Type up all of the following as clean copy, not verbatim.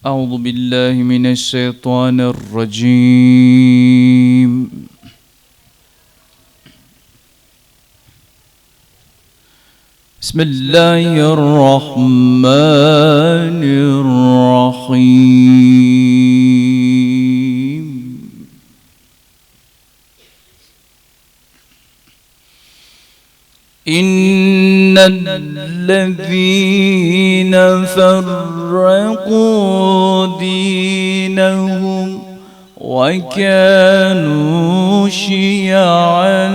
أعوذ بالله من الشيطان الرجيم. بسم الله الرحمن الرحيم. إن الذين فرقوا دينهم وكانوا شيعا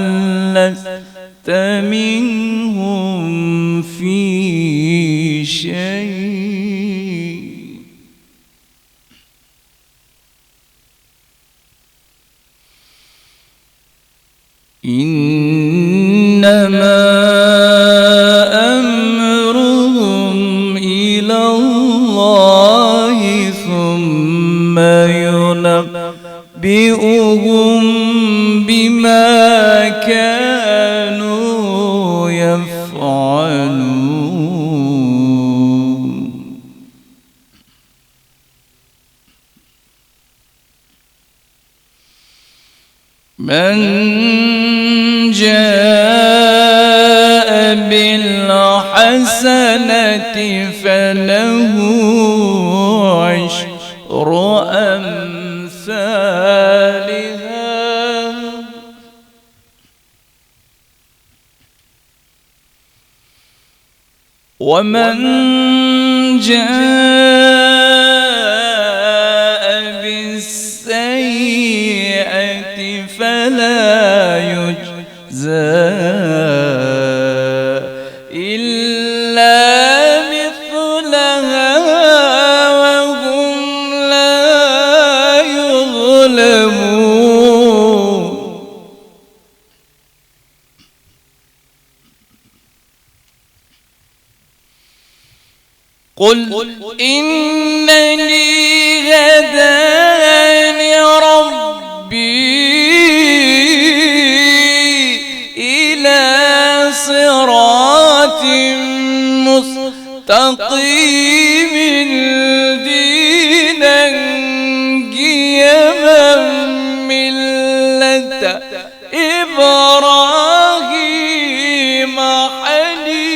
لست منهم في شيء إنما أمرهم إلى الله ثم ينبئهم بما كانوا يفعلون. من جاء بالحسنة فله عشر أمثالها ومن جاء بالسيئة فلا يجزى إلا مثلها وهم لا يظلمون. قل إنني هداني ربي إلى صراط مستقيم دينا قيما ملة إبراهيم حنيفا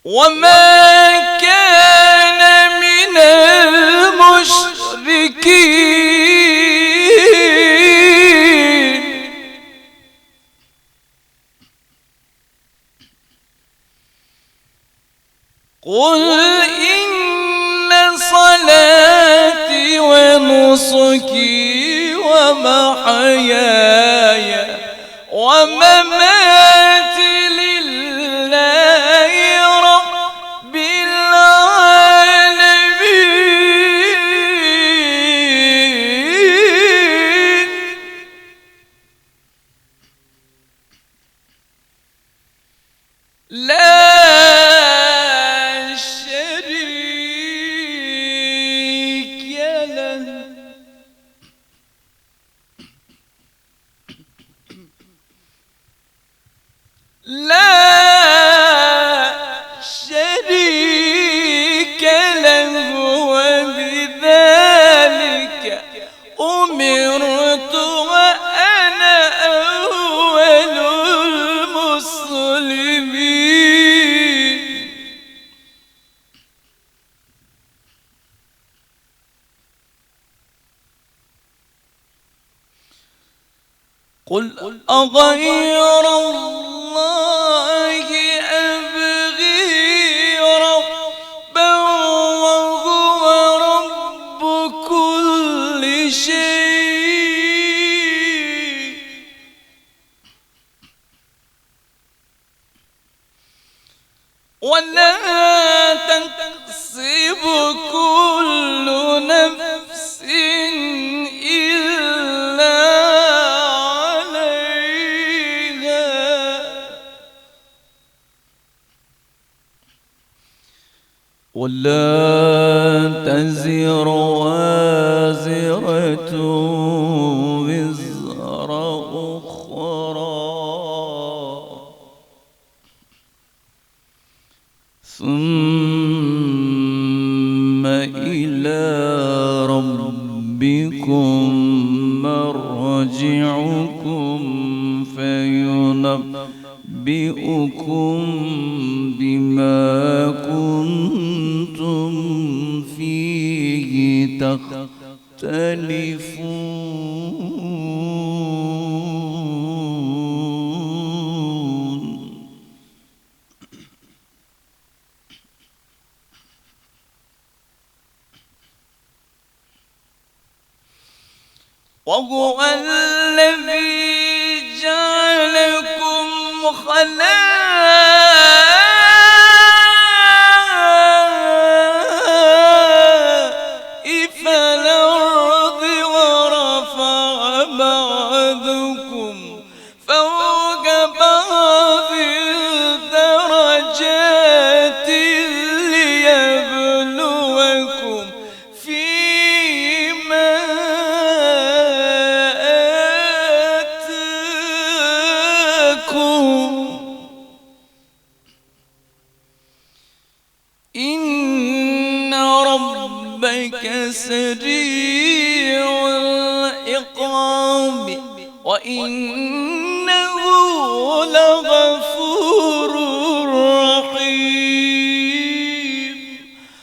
وما كان من المشركين. قل إن صلاتي ونسكي ومحياي ومماتي لله رب العالمين لا شريك له. وبذلك أمرت وأنا أول المسلمين. قل أغير الله أبغي ربا وهو رب كل شيء ولا تكسب كل نفس إلا ولا تزر وازرة وزر مرجعكم فينبئكم بما كنتم فيه تختلفون. وهو الذي جعلكم خلائف الأرض ورفع بعضكم فوق بعض درجات ليبلوكم فيما إن ربك سريع العقاب وإنه لغفور رحيم.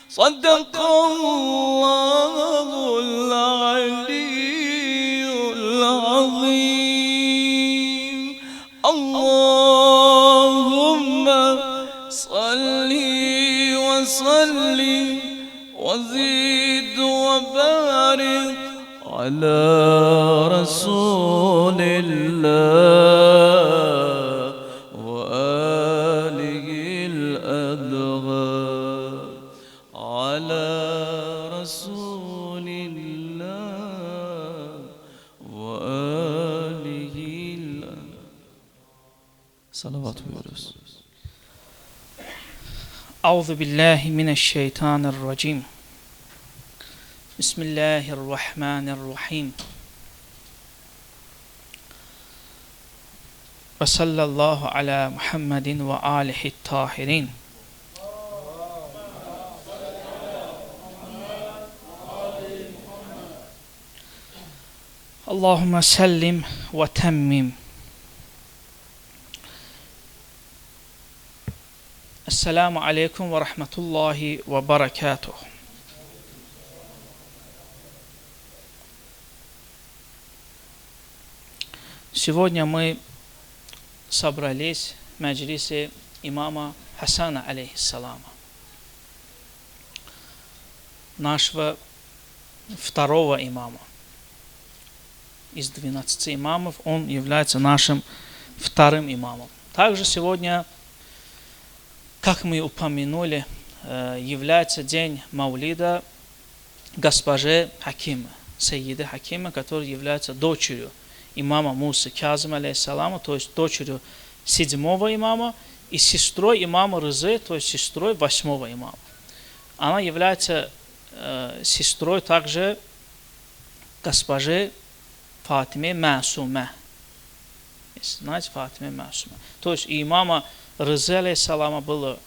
صدق الله العلي العظيم. اللهم صل وسلم وزد وبارك على رسول الله وآله الأطهار. على رسول الله وآله الأطهار. صلوات ويرس. أعوذ بالله من الشيطان الرجيم. بسم الله الرحمن الرحيم. وصلى الله على محمد وآله الطاهرين. اللهم سلم وتمم. Ассаламу алейкум ва рахматуллахи ва баракатух. Сегодня мы собрались в маджлисе имама Хасана, алейхиссалама, нашего второго имама. Из 12 имамов он является нашим вторым имамом. Также сегодня, как мы упомянули, является день Маулида госпожи Хакима, Сайиды Хакима, которая является дочерью имама Мусы Казима, алейхиссалама, то есть дочерью 7-го имама, и сестрой имама Рызы, то есть сестрой 8-го имама. Она является сестрой также госпожи Фатиме Масуме. Знаете, Фатиме Масуме. То есть у имама Рызы, алейхиссалама, было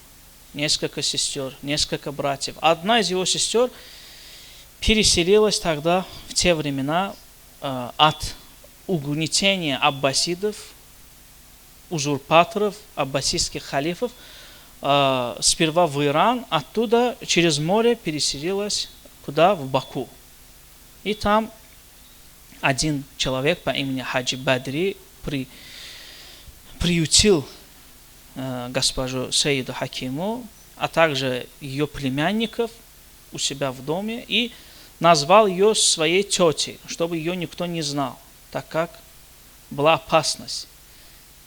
несколько сестер, несколько братьев. Одна из его сестер переселилась тогда, в те времена, от угнетения аббасидов, узурпаторов, аббасидских халифов, сперва в Иран, оттуда через море переселилась куда? В Баку. И там один человек по имени Хаджи Бадри приютил госпожу Сайиду Хакиму, а также ее племянников у себя в доме и назвал ее своей тетей, чтобы ее никто не знал, так как была опасность.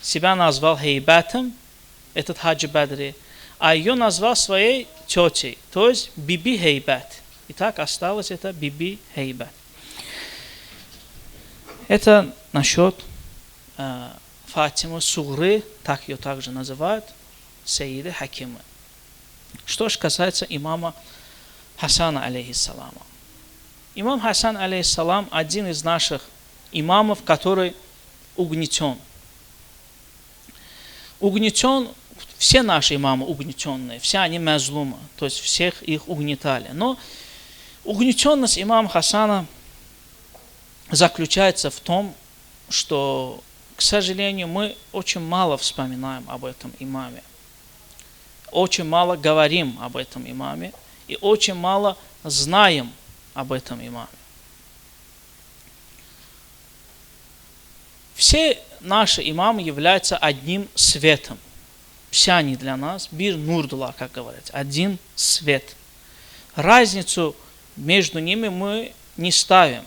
Себя назвал Хейбатом, этот Хаджи Бадри, а ее назвал своей тетей, то есть Биби Хейбат. И так осталось это Биби Хейбат. Это насчет Фатимы Сугры, так ее также называют, Сайиды Хакимы. Что же касается имама Хасана, алейхиссалама. Имам Хасан, алейхиссалам, один из наших имамов, который угнетен. Угнетен, все наши имамы угнетенные, все они мазлумы, то есть всех их угнетали. Но угнетенность имама Хасана заключается в том, что, к сожалению, мы очень мало вспоминаем об этом имаме. Очень мало говорим об этом имаме. И очень мало знаем об этом имаме. Все наши имамы являются одним светом. Все они для нас, бир нурдулар, как говорят, один свет. Разницу между ними мы не ставим.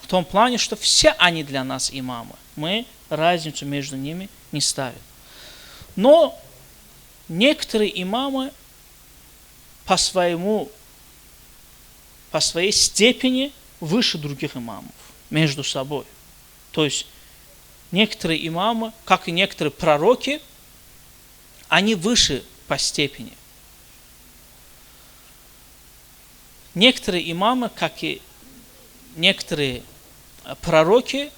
В том плане, что все они для нас имамы. Мы разницу между ними не ставим. Но некоторые имамы по своей степени выше других имамов между собой. То есть некоторые имамы, как и некоторые пророки, они выше по степени. Некоторые имамы, как и некоторые пророки,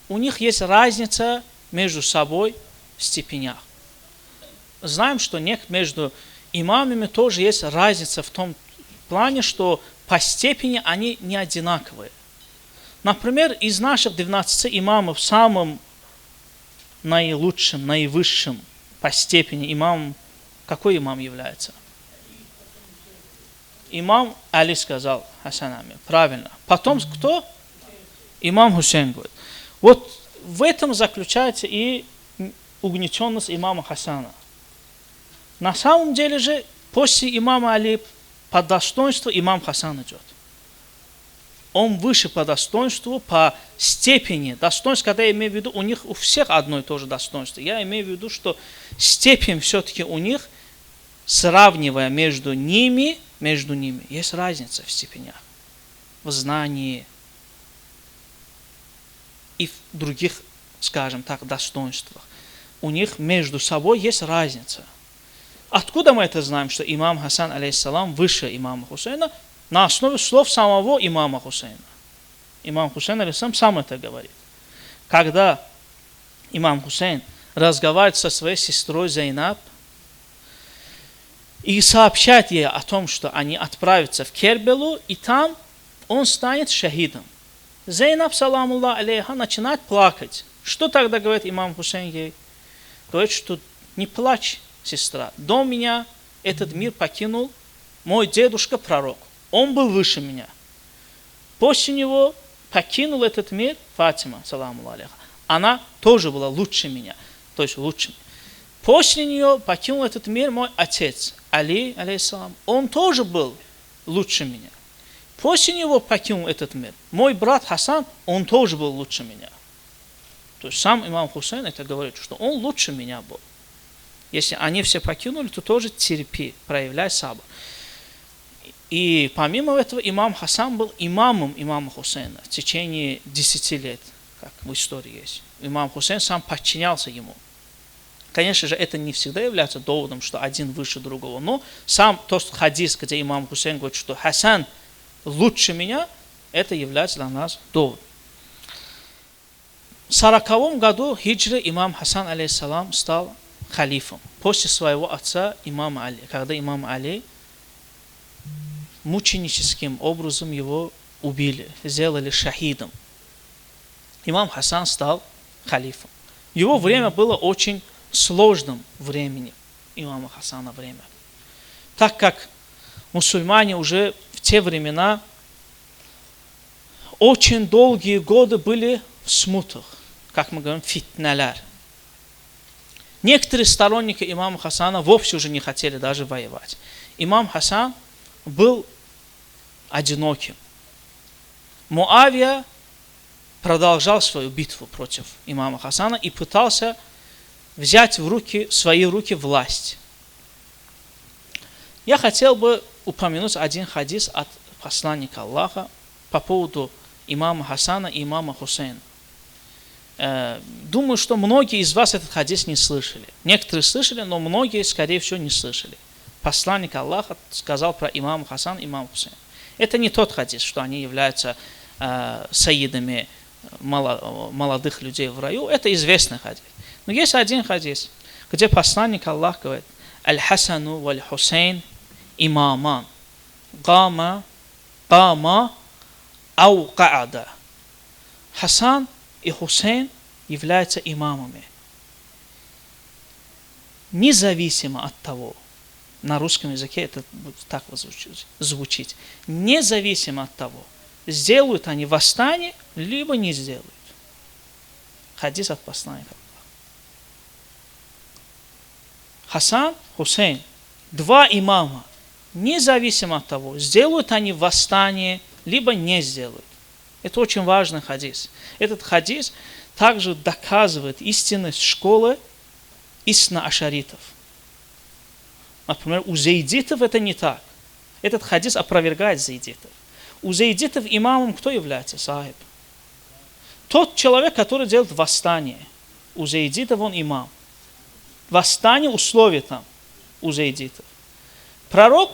у них есть разница между собой в степенях. Знаем, что между имамами тоже есть разница в том плане, что по степени они не одинаковые. Например, из наших 12 имамов самым наилучшим, наивысшим по степени имамом, какой имам является? Имам Али сказал, Хасан Амир. Правильно. Потом кто? Имам Хусейн говорит. Вот в этом заключается и угнетенность имама Хасана. На самом деле же, после имама Али по достоинству имам Хасан идет. Он выше по достоинству, по степени. Достоинство, когда я имею в виду, у них у всех одно и то же достоинство. Я имею в виду, что степень все-таки у них, сравнивая между ними, есть разница в степенях. В знании и в других, скажем так, достоинствах. У них между собой есть разница. Откуда мы это знаем, что имам Хасан, алейхиссалам, выше имама Хусейна? На основе слов самого имама Хусейна. Имам Хусейн, алейхиссалам, сам это говорит. Когда имам Хусейн разговаривает со своей сестрой Зайнаб и сообщает ей о том, что они отправятся в Кербелу, и там он станет шахидом. Зайнаб, саламуллах алейха, начинает плакать. Что тогда говорит имам Хусейн ей? Говорит, что не плачь, сестра. До меня этот мир покинул мой дедушка пророк. Он был выше меня. После него покинул этот мир Фатима, саламу алейха. Она тоже была лучше меня. То есть лучше. После нее покинул этот мир мой отец, Али, алейхиссалам. Он тоже был лучше меня. После него покинул этот мир мой брат Хасан, он тоже был лучше меня. То есть сам имам Хусейн это говорит, что он лучше меня был. Если они все покинули, то тоже терпи, проявляй сабр. И помимо этого имам Хасан был имамом имама Хусейна в течение 10 лет, как в истории есть. Имам Хусейн сам подчинялся ему. Конечно же, это не всегда является доводом, что один выше другого, но сам тот хадис, где имам Хусейн говорит, что Хасан лучше меня, это является для нас доводом. В 40 году хиджры имам Хасан, алейхиссалам, стал халифом после своего отца имама Али, когда имам Али мученическим образом его убили, сделали шахидом. Имам Хасан стал халифом. Его время было очень сложным временем, имама Хасана время. Так как мусульмане уже в те времена очень долгие годы были в смутах, как мы говорим, фитналяр. Некоторые сторонники имама Хасана вовсе уже не хотели даже воевать. Имам Хасан был одиноким. Муавия продолжал свою битву против имама Хасана и пытался взять в свои руки власть. Я хотел бы упомянуть один хадис от посланника Аллаха по поводу имама Хасана и имама Хусейна. Думаю, что многие из вас этот хадис не слышали. Некоторые слышали, но многие, скорее всего, не слышали. Посланник Аллаха сказал про имама Хасана и имама Хусейна. Это не тот хадис, что они являются саидами молодых людей в раю. Это известный хадис. Но есть один хадис, где посланник Аллаха говорит: «Аль-Хасану валь-Хусейн имаман, гама ау каада». Хасан и Хусейн являются имамами. Независимо от того, на русском языке это будет так звучить, независимо от того, сделают они восстание, либо не сделают. Хадис от посланника. Хасан, Хусейн, два имама, независимо от того, сделают они восстание, либо не сделают. Это очень важный хадис. Этот хадис также доказывает истинность школы исна-ашаритов. Например, у зейдитов это не так. Этот хадис опровергает зейдитов. У зейдитов имамом кто является? Сахиб. Тот человек, который делает восстание. У зейдитов он имам. Восстание условие там у зейдитов. Пророк,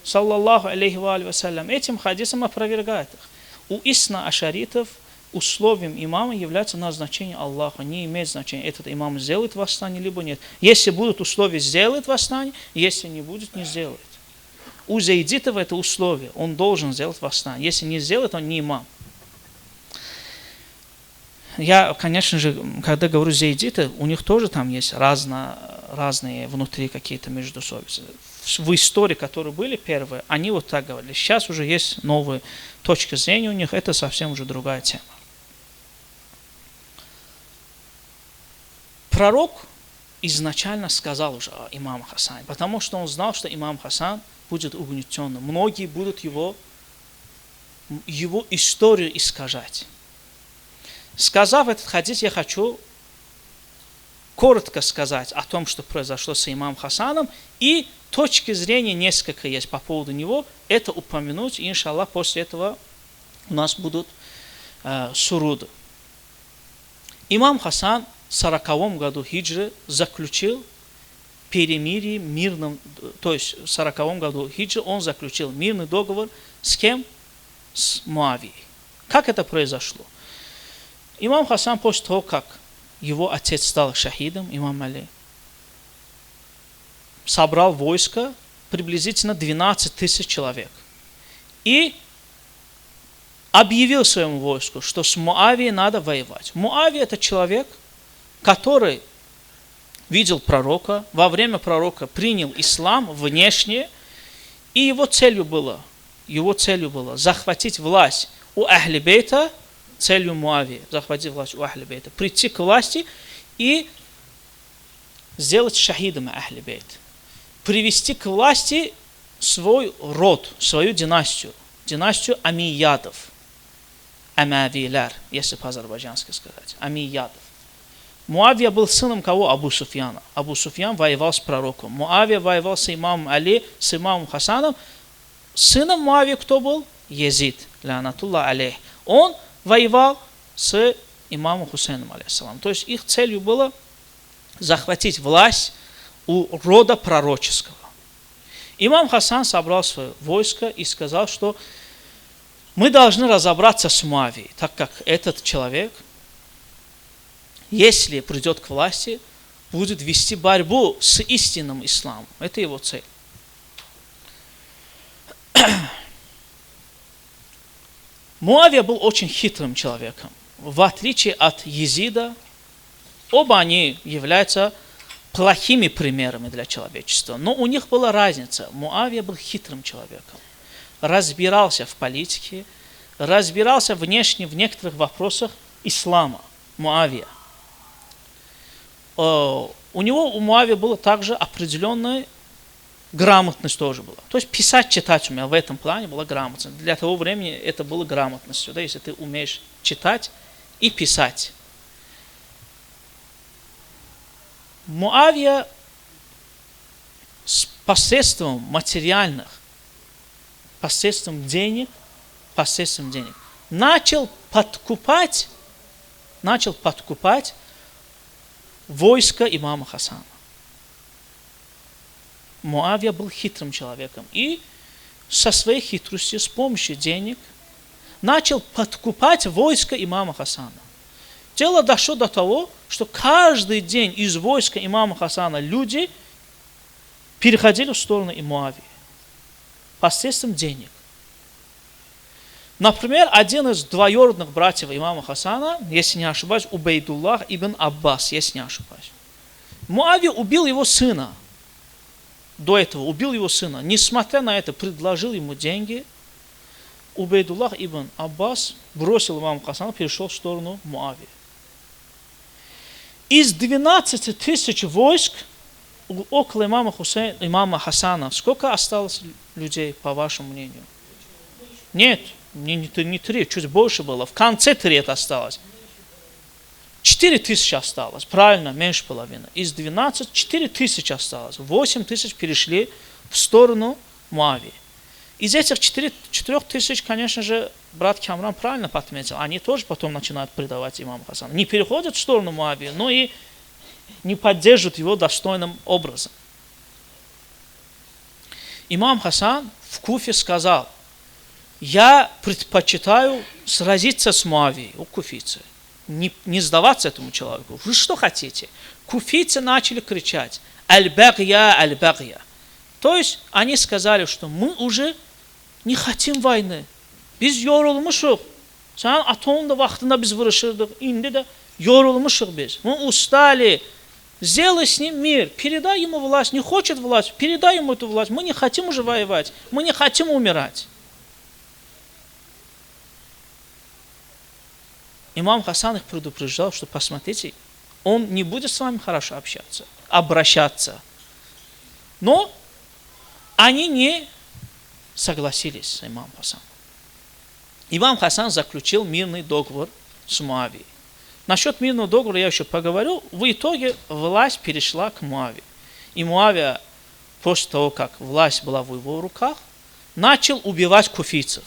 саллаллаху алейхи ва вассалям, этим хадисом опровергает их. У исна-ашаритов условием имама является назначение Аллаха. Не имеет значения, этот имам сделает восстание, либо нет. Если будут условия, сделает восстание, если не будет, не сделает. У зейдитов это условие, он должен сделать восстание. Если не сделает, он не имам. Я, конечно же, когда говорю зейдиты, у них тоже там есть разные внутри какие-то междоусобицы. В истории, которые были первые, они вот так говорили. Сейчас уже есть новые точки зрения у них, это совсем уже другая тема. Пророк изначально сказал уже о имаме Хасане, потому что он знал, что имам Хасан будет угнетенным. Многие будут его историю искажать. Сказав этот хадис, я хочу коротко сказать о том, что произошло с имамом Хасаном, и точки зрения несколько есть по поводу него. Это упомянуть, и, иншаллах, после этого у нас будут суруды. Имам Хасан в 40 году хиджры заключил перемирие мирным, то есть в 40 году хиджры он заключил мирный договор с кем? С Муавией. Как это произошло? Имам Хасан после того, как его отец стал шахидом, имам Али, собрал войско приблизительно 12 тысяч человек. И объявил своему войску, что с Муавией надо воевать. Муавия это человек, который видел пророка, во время пророка принял ислам внешне, и его целью было захватить власть у Ахли Бейта, целью Муавии, захватить власть у Ахли Бейта, прийти к власти и сделать шахидом Ахли Бейт, привести к власти свой род, свою династию амиядов, амавиляр, если по-азербайджански сказать, амиядов. Муавия был сыном кого? Абу Суфьяна. Абу Суфьян воевал с пророком. Муавия воевал с имамом Али, с имамом Хасаном. Сыном Муавии кто был? Езид, лянатуллах алейх. Он воевал с имамом Хусейном, алейхиссалам. То есть их целью было захватить власть у рода пророческого. Имам Хасан собрал свое войско и сказал, что мы должны разобраться с Муавией, так как этот человек, если придет к власти, будет вести борьбу с истинным исламом. Это его цель. Муавия был очень хитрым человеком. В отличие от Езида, оба они являются плохими примерами для человечества. Но у них была разница. Муавия был хитрым человеком. Разбирался в политике, разбирался внешне в некоторых вопросах ислама. Муавия. У Муавии была также определенная грамотность тоже была. То есть писать, читать у меня в этом плане была грамотность. Для того времени это было грамотностью, да, если ты умеешь читать и писать. Муавия посредством материальных, посредством денег, начал подкупать войско имама Хасана. Муавия был хитрым человеком и со своей хитростью, с помощью денег, начал подкупать войско имама Хасана. Дело дошло до того, что каждый день из войска имама Хасана люди переходили в сторону Муавии посредством денег. Например, один из двоюродных братьев имама Хасана, если не ошибаюсь, Убейдуллах ибн Аббас, если не ошибаюсь. Муавия убил его сына. До этого убил его сына. Несмотря на это, предложил ему деньги. Убейдуллах ибн Аббас бросил имама Хасана, перешел в сторону Муавии. Из 12 тысяч войск около имама Хасана сколько осталось людей, по вашему мнению? Нет, не 3, чуть больше было. В конце 3 осталось. 4 тысячи осталось, правильно, меньше половины. Из 12, 4 тысячи осталось. 8 тысяч перешли в сторону Муавии. Из этих 4 тысяч, конечно же, брат Камран правильно подметил, они тоже потом начинают предавать имама Хасана. Не переходят в сторону Муавии, но и не поддерживают его достойным образом. Имам Хасан в Куфе сказал: я предпочитаю сразиться с Муавией, у куфийцев, не сдаваться этому человеку. Вы что хотите? Куфийцы начали кричать: аль-багья, аль-багья. То есть они сказали, что мы уже не хотим войны. Biz yorulmuşuq. Sen atomda vaxtında biz vuruşurduk. İndi de yorulmuşuq biz. Мы устали. Сделай с ним мир. Передай ему власть. Не хочет власть. Передай ему эту власть. Мы не хотим уже воевать. Мы не хотим умирать. Имам Хасан их предупреждал, что посмотрите, он не будет с вами хорошо общаться, обращаться. Но они не согласились с имамом Хасаном. Имам Хасан заключил мирный договор с Муавией. Насчет мирного договора я еще поговорю. В итоге власть перешла к Муавии. И Муавия, после того, как власть была в его руках, начал убивать куфийцев.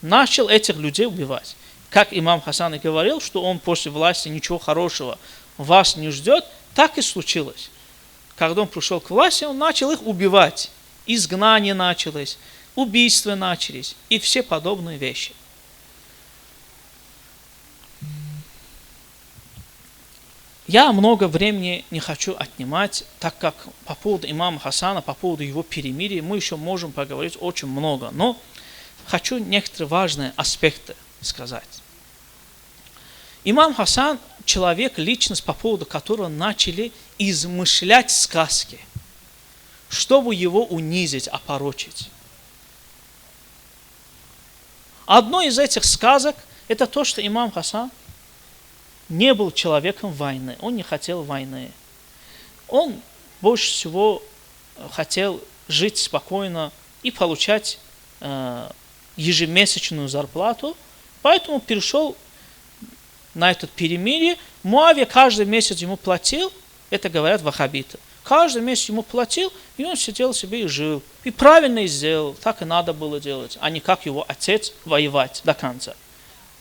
Начал этих людей убивать. Как имам Хасан и говорил, что он после власти ничего хорошего вас не ждет, так и случилось. Когда он пришел к власти, он начал их убивать. Изгнание началось, убийства начались и все подобные вещи. Я много времени не хочу отнимать, так как по поводу имама Хасана, по поводу его перемирия мы еще можем поговорить очень много, но хочу некоторые важные аспекты сказать. Имам Хасан – человек, личность, по поводу которого начали измышлять сказки, чтобы его унизить, опорочить. Одно из этих сказок – это то, что имам Хасан не был человеком войны, он не хотел войны. Он больше всего хотел жить спокойно и получать ежемесячную зарплату, поэтому перешел на это перемирие. Муавия каждый месяц ему платил, это говорят ваххабиты. Каждый месяц ему платил, и он сидел себе и жил. И правильно и сделал, так и надо было делать, а не как его отец воевать до конца.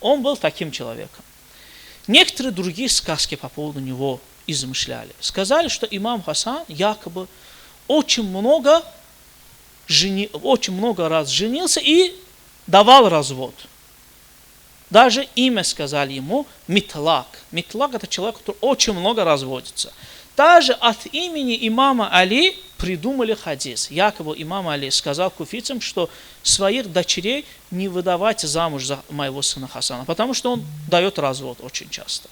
Он был таким человеком. Некоторые другие сказки по поводу него измышляли. Сказали, что имам Хасан якобы очень много раз женился и давал развод. Даже имя сказали ему Митлак. Митлак – это человек, который очень много разводится. Даже от имени имама Али придумали хадис. Якобы имам Али сказал куфийцам, что своих дочерей не выдавать замуж за моего сына Хасана, потому что он дает развод очень часто.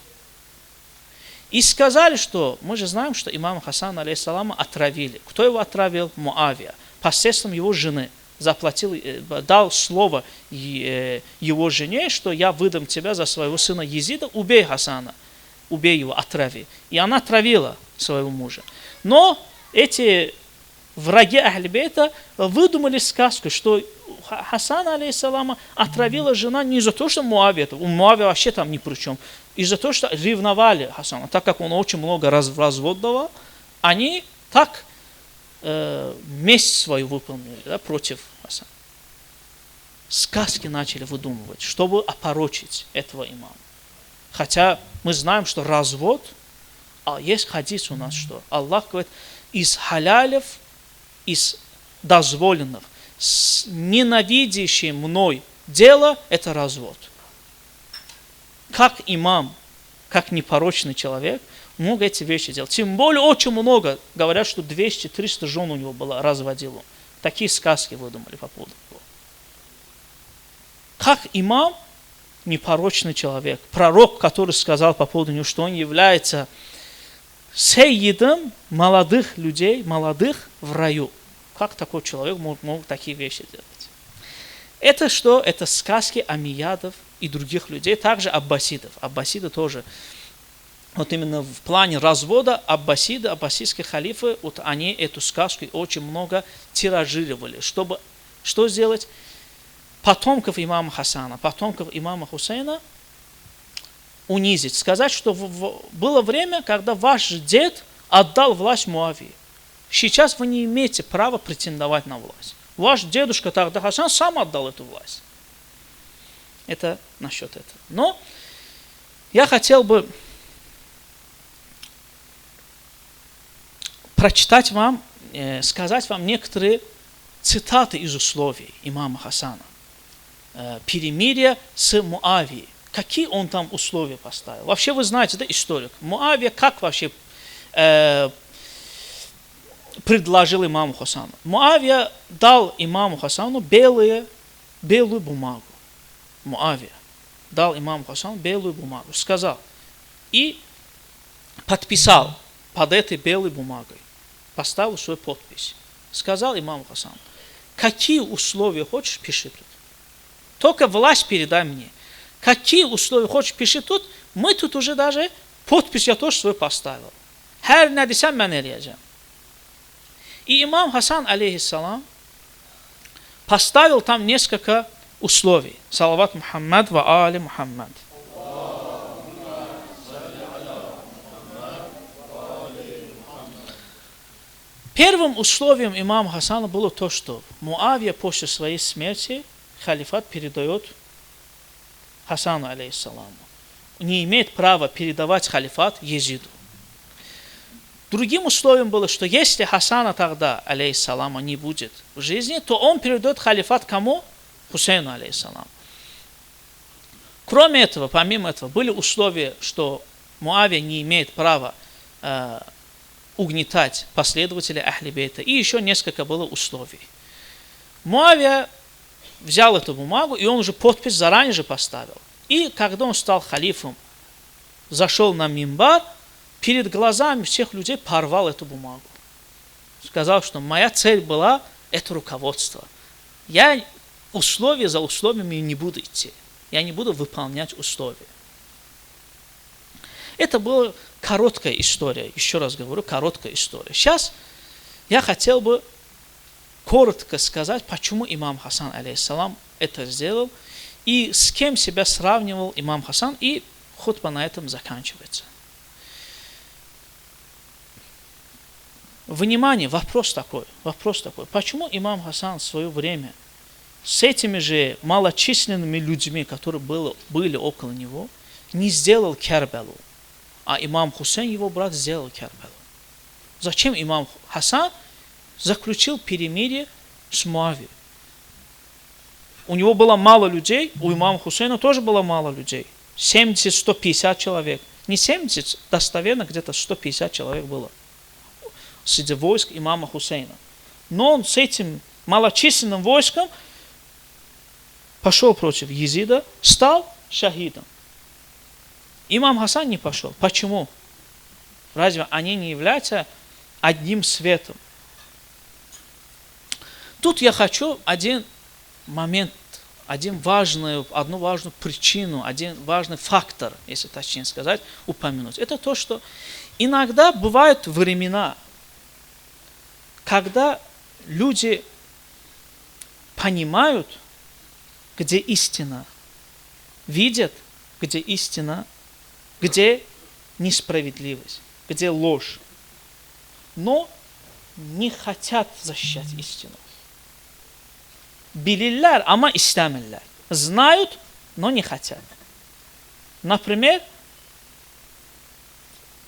И сказали, что мы же знаем, что имама Хасана, алейхиссалама, отравили. Кто его отравил? Муавия. Посредством его жены. Дал слово его жене, что я выдам тебя за своего сына Езида, убей Хасана. Убей его, отрави. И она отравила своего мужа. Но эти враги Ахль-Бейта выдумали сказку, что Хасана, алейхиссалама, отравила жена не из-за того, что Муавия, у Муавия вообще там ни при чем, из-за того, что ревновали Хасана. Так как он очень много развод давал, они так месть свою выполнили, да, против Хасана. Сказки начали выдумывать, чтобы опорочить этого имама. Хотя мы знаем, что развод, есть хадис у нас, что Аллах говорит, из халялев, из дозволенных, ненавидящее мной дело, это развод. Как имам, как непорочный человек, много эти вещи делать. Тем более очень много. Говорят, что 200-300 жен у него было, разводил он. Такие сказки выдумали по поводу него. как имам, непорочный человек, пророк, который сказал по поводу него, что он является сейидом молодых людей, молодых в раю. Как такой человек мог такие вещи делать? Это что? Это сказки амиядов и других людей, также аббасидов. Аббасиды тоже. Вот именно в плане развода аббасиды, аббасидские халифы, вот они эту сказку очень много тиражировали, чтобы что сделать? Потомков имама Хасана, потомков имама Хусейна унизить, сказать, что было время, когда ваш дед отдал власть Муавии. Сейчас вы не имеете права претендовать на власть. Ваш дедушка тогда Хасан сам отдал эту власть. Это насчет этого. Но я хотел бы прочитать вам, сказать вам некоторые цитаты из условий имама Хасана. Перемирие с Муавией. Какие он там условия поставил? Вообще вы знаете, да, историк. Муавия как вообще предложил имаму Хасану? Муавия дал имаму Хасану белую бумагу. Муавия дал имаму Хасану белую бумагу. Сказал и подписал под этой белой бумагой. Поставил свою подпись. Сказал имаму Хасану: какие условия хочешь, пиши тут. Только власть передай мне. Какие условия хочешь, пиши тут. Мы тут уже даже подпись я тоже свою поставил. Her ne desem ben eləyəcəm. И имам Хасан, алейхиссалам, поставил там несколько условий. Салават Мухаммад ва али Мухаммад. Первым условием имама Хасана было то, что Муавия после своей смерти халифат передает Хасану, алейхиссаламу. Не имеет права передавать халифат Езиду. Другим условием было, что если Хасана тогда, алейхиссалама, не будет в жизни, то он передает халифат кому? Хусейну, алейхиссаламу. Кроме этого, помимо этого, были условия, что Муавия не имеет права угнетать последователей Ахли Бейта. И еще несколько было условий. Муавия взял эту бумагу, и он уже подпись заранее же поставил. И когда он стал халифом, зашел на мимбар, перед глазами всех людей порвал эту бумагу. Сказал, что моя цель была это руководство. Я условия за условиями не буду идти. Я не буду выполнять условия. Это была короткая история. Еще раз говорю, короткая история. Сейчас я хотел бы коротко сказать, почему имам Хасан, алейхиссалам, это сделал, и с кем себя сравнивал имам Хасан, и хутба на этом заканчивается. Внимание, вопрос такой. Почему имам Хасан в свое время с этими же малочисленными людьми, которые были около него, не сделал Кербелу, а имам Хусейн, его брат, сделал Кербелу? Зачем имам Хасан заключил перемирие с Муавией? У него было мало людей, у имама Хусейна тоже было мало людей. 70-150 человек. Не 70, достоверно где-то 150 человек было среди войск имама Хусейна. Но он с этим малочисленным войском пошел против Езида, стал шахидом. Имам Хасан не пошел. Почему? Разве они не являются одним светом? Тут я хочу один момент, одну важную причину, один важный фактор, если точнее сказать, упомянуть. Это то, что иногда бывают времена, когда люди понимают, где истина, видят, где истина, где несправедливость, где ложь, но не хотят защищать истину. Билиллер, ама истамиллер. Знают, но не хотят. Например,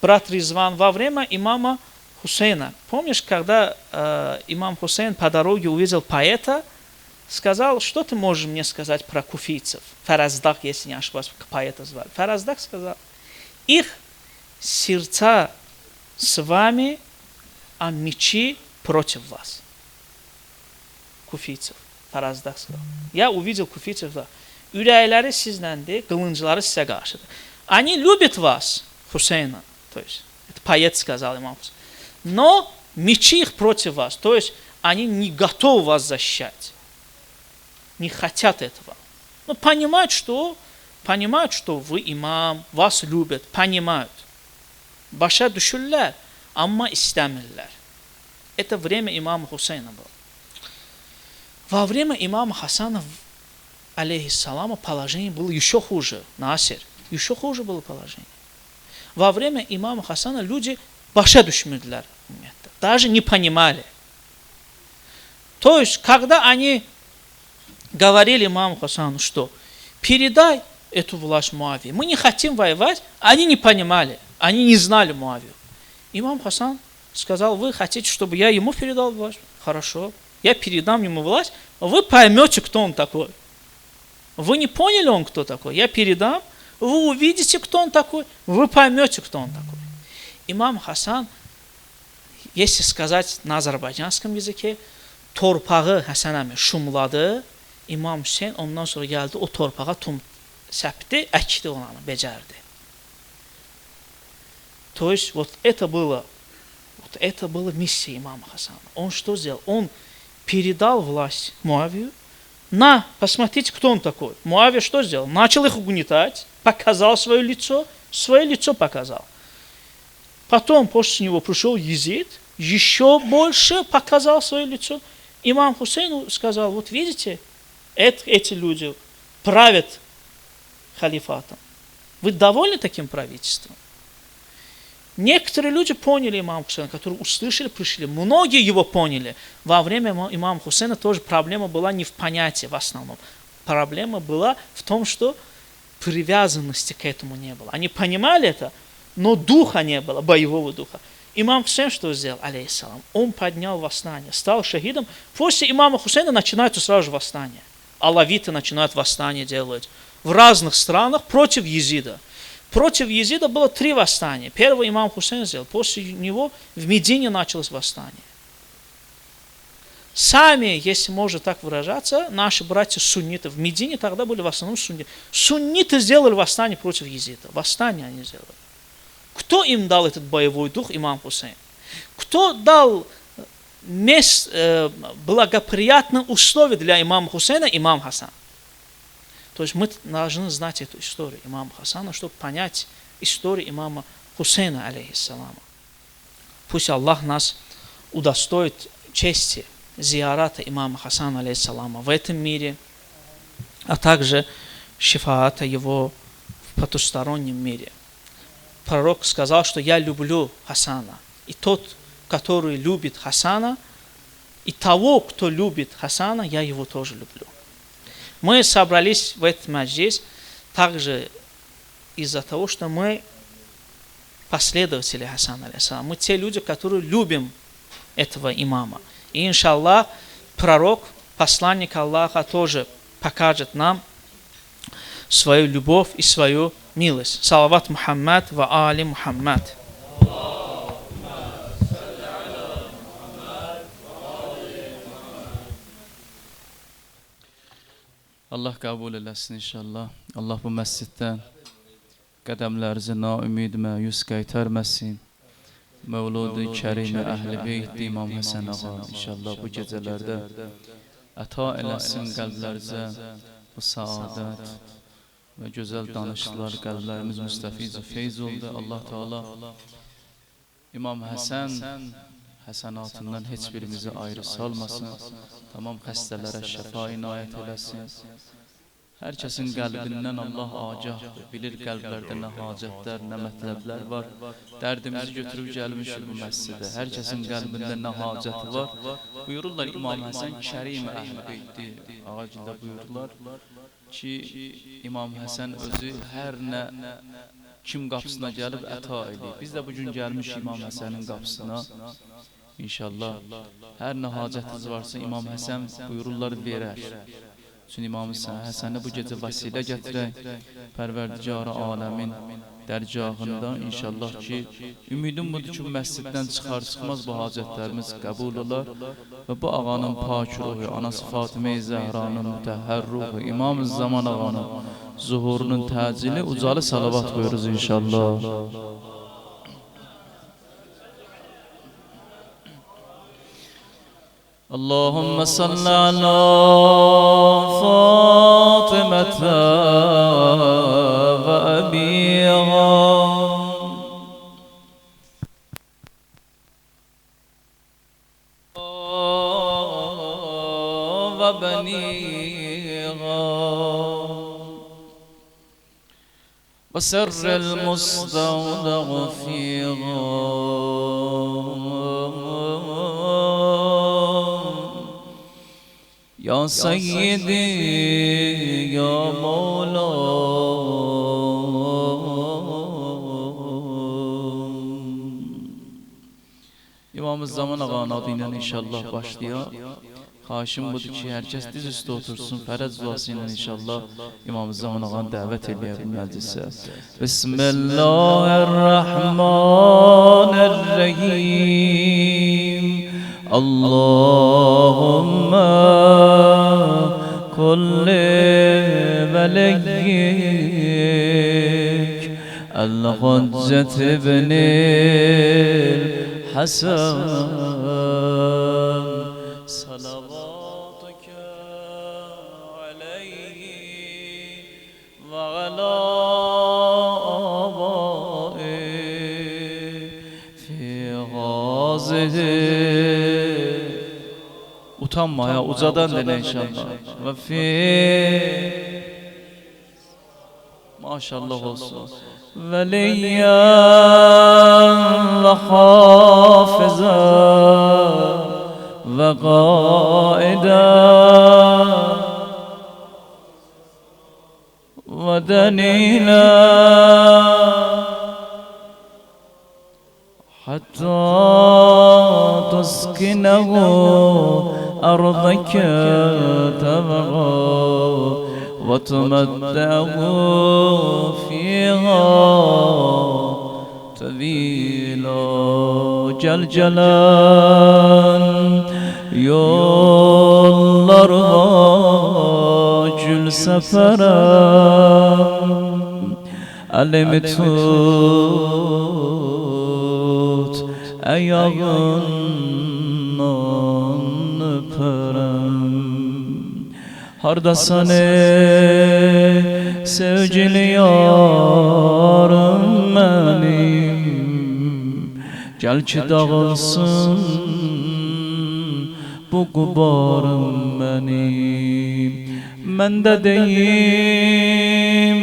брат Ризван во время имама Хусейна. Помнишь, когда имам Хусейн по дороге увидел поэта, сказал, что ты можешь мне сказать про куфийцев? Фараздак, если не ошибаюсь, поэта звали. Фараздак сказал: их сердца с вами, а мечи против вас. Куфийцев. Фараздак сказал. Я увидел куфийцев, да. ürəkləri sizləndir, qılıncları sizə qarşıdır. Они любят вас, Хусейна, то есть, это поэт сказал имам Хусейн, но мечи их против вас, то есть, они не готовы вас защищать, не хотят этого. Но понимают, что вы имам, вас любят, понимают. Başa düşürlər, amma istəmirlər. Это время имама Хусейна было. Во время имама Хасана, алейхиссалама, положение было еще хуже. Насир, еще хуже было положение. Во время имама Хасана люди başa düşmürdülər. Даже не понимали. То есть, когда они говорили имаму Хасану, что передай эту власть Муавии, мы не хотим воевать, они не понимали, они не знали Муавию. Имам Хасан сказал, вы хотите, чтобы я ему передал власть? Хорошо, я передам ему власть, вы поймете, кто он такой. Вы не поняли, он кто такой? Я передам, вы увидите, кто он такой, вы поймете, кто он такой. Имам Хасан, если сказать на азərbaycanском языке, torpağı Həsən əmi şumladı, İmam Hüseyin ondan sonra gəldi, o torpağa səpdi, əkdi onu, becərdi. То есть, вот это была миссия имама Хасана. Он что сделал? Он передал власть Муавию. Посмотрите, кто он такой. Муавия что сделал? Начал их угнетать, показал свое лицо показал. Потом после него пришел Езид, еще больше показал свое лицо. Имам Хусейну сказал, вот видите, эти люди правят халифатом. Вы довольны таким правительством? Некоторые люди поняли имама Хусейна, которые услышали, пришли. Многие его поняли. Во время имама Хусейна тоже проблема была не в понятии в основном. Проблема была в том, что привязанности к этому не было. Они понимали это, но духа не было, боевого духа. Имам Хусейн что сделал, алейхиссалам? Он поднял восстание, стал шахидом. После имама Хусейна начинается сразу же восстание. Алавиты начинают восстание делать в разных странах против Езида. Против Езида было 3 восстания. Первый имам Хусейн сделал. После него в Медине началось восстание. Сами, если можно так выражаться, наши братья-сунниты в Медине тогда были в основном сунниты. Сунниты сделали восстание против Езида. Восстание они сделали. Кто им дал этот боевой дух? Имам Хусейн. Кто дал благоприятные условия для имама Хусейна? Имам Хасан. То есть мы должны знать эту историю имама Хасана, чтобы понять историю имама Хусейна, алейхиссалама. Пусть Аллах нас удостоит чести зиарата имама Хасана, алейхиссалама, в этом мире, а также шифаата его в потустороннем мире. Пророк сказал, что я люблю Хасана. И тот, который любит Хасана, и того, кто любит Хасана, я его тоже люблю. Мы собрались в этот маджлис также из-за того, что мы последователи Хасана, алейхиссалам. Мы те люди, которые любим этого имама. И, иншаллах, пророк, посланник Аллаха тоже покажет нам свою любовь и свою милость. Салават Мухаммад ва али Мухаммад. Allah qəbul eləsin inşallah. Allah bu məsciddən qədəmlərinizi naümid məyus qaytarmasın. Mevlud-i Kərim Əhl-i Beyt İmam Həsən ağa inşallah bu gecələrdə əta eləsin qəlblərinizə bu saadət və gözəl danışıqlar, qəlblərimiz müstəfiz feyz oldu. Allah Teala İmam Həsən həsənatından heç birimizi ayrı salmasın. Tamam xəstələrə şəfa inayət eləsin. Hər kəsin qəlbindən Allah agahdır. Bilir qəlblərdə nə hacətlər, nə mətləblər var. Dərdimizi götürüb gəlmişik bu məscidə. Hər kəsin qəlbində nə hacəti var. Buyururlar İmam Həsən Kərim Əhl-i Beytdir. Ağacında buyururlar ki, İmam Həsən özü hər nə kim qapısına gəlib əta edir. Biz də bugün gəlmişik İmam Həsənin qapısına. İnşallah hər nə hacətiniz varsa İmam Həsən buyururlar verər. Bütün İmam Həsəni bu gecə vəsilə gətirək, Pərverdigar aləmin dərgahında inşallah ki, ümidim budur ki, məsciddən çıxar-çıxmaz bu hacətlərimiz qəbul olar və bu ağanın pak ruhu, anası Fatimə-i Zəhranın mütəhhər ruhu, İmam-ı Zaman ağanın zuhurunun təcili ucalı salavat buyuruz inşallah. Allahümme salli ala Fatimete ve abiha ve beniha ve sirril mustawdağı fiha Ya Seyyidi Ya Mevla İmam-ı Zaman ağanın adıyla inşallah başlayaq. Xahişim budur ki, hər kəs diz üstə otursun, fərəz duası ilə inşallah İmam-ı Zaman ağanı dəvət eləyə bilməlidirsə. Bismillahirrahmanirrahim. Allahümme kulli veliyyik El-Hüccet ibn-i Hasan Salavatuke aleyhi ve ala abai fi gazihi. Utanma ya, ucadan dene inşallah. Ve fi maşallah olsun. Veliyyen ve hafizan ve gaidan ve denilan hatta tuskinehu أرضك تبغى وتمتعه فيها طويلا celcelan yollarga gül seferem elimi tut ayağından öperem hardasan ey sevgili yarım benim gel ki dağılsın bu gubarım benim mən de deyim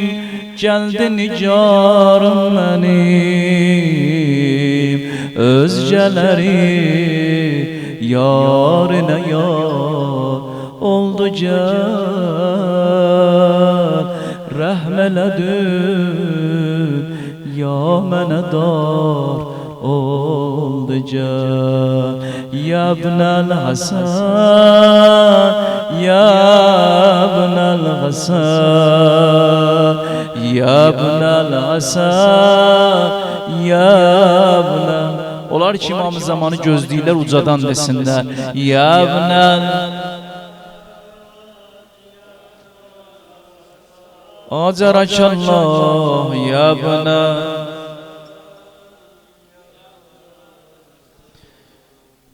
geldi nicarım benim özceleri yarine yar oldu can rahmeledün ya mene dar oldu can ya ibnel Hasan ya ibnel Hasan ya ibnel Hasan ya ibnel. Onlar ki İmam-ı Zamanı gözləyirlər ucadan desinlər ya ibnel Acarakallah ya ibnel.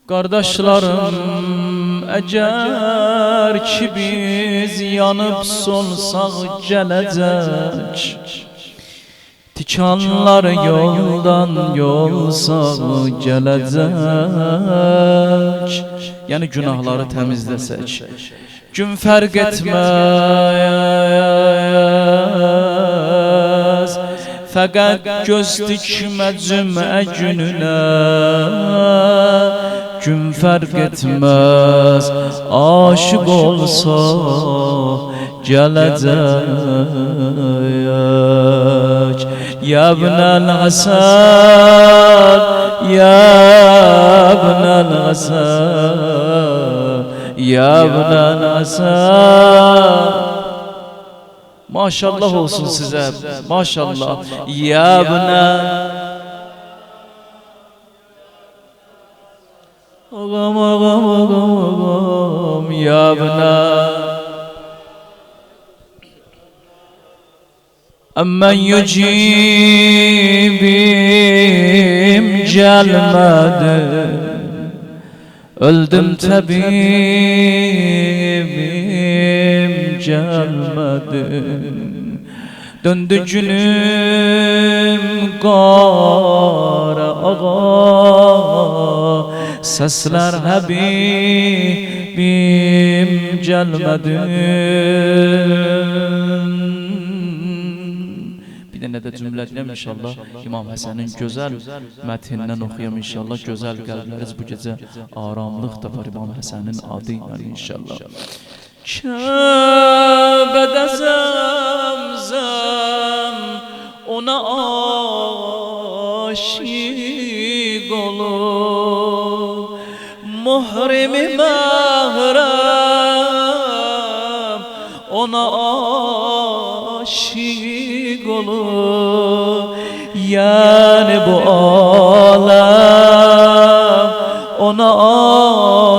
Qardaşlarım, əgər ki biz yanıb solsaq gələcək tikanlar yoldan yolsaq gələcək yəni günahları təmizləsək gün fərq etməz fəqət göz dikmə cümə gününə gün fərq etməz aşıq olsa gələcək ya ibnel Hasan ya ibnel Hasan Ya ibn Hasan. Maşallah olsun size, maşallah. Ya ibn Ağam, ağam, ağam, ağam, ya ibn Ammen yücibim gelmedi, öldüm tabibim gelmedi. Döndü günüm kara ağa, sesler Habibim gelmedi. Ne de cümleden inşallah İmam Hasan'ın güzel metinden okuyam inşallah. Güzel kalpleriz bu gece aramlık tapar İmam Hasan'ın adıyla inşallah. Kabe'de zemzem ona aşık olur, muhrimi mahrem ona aşık olur. Yani bu alem ona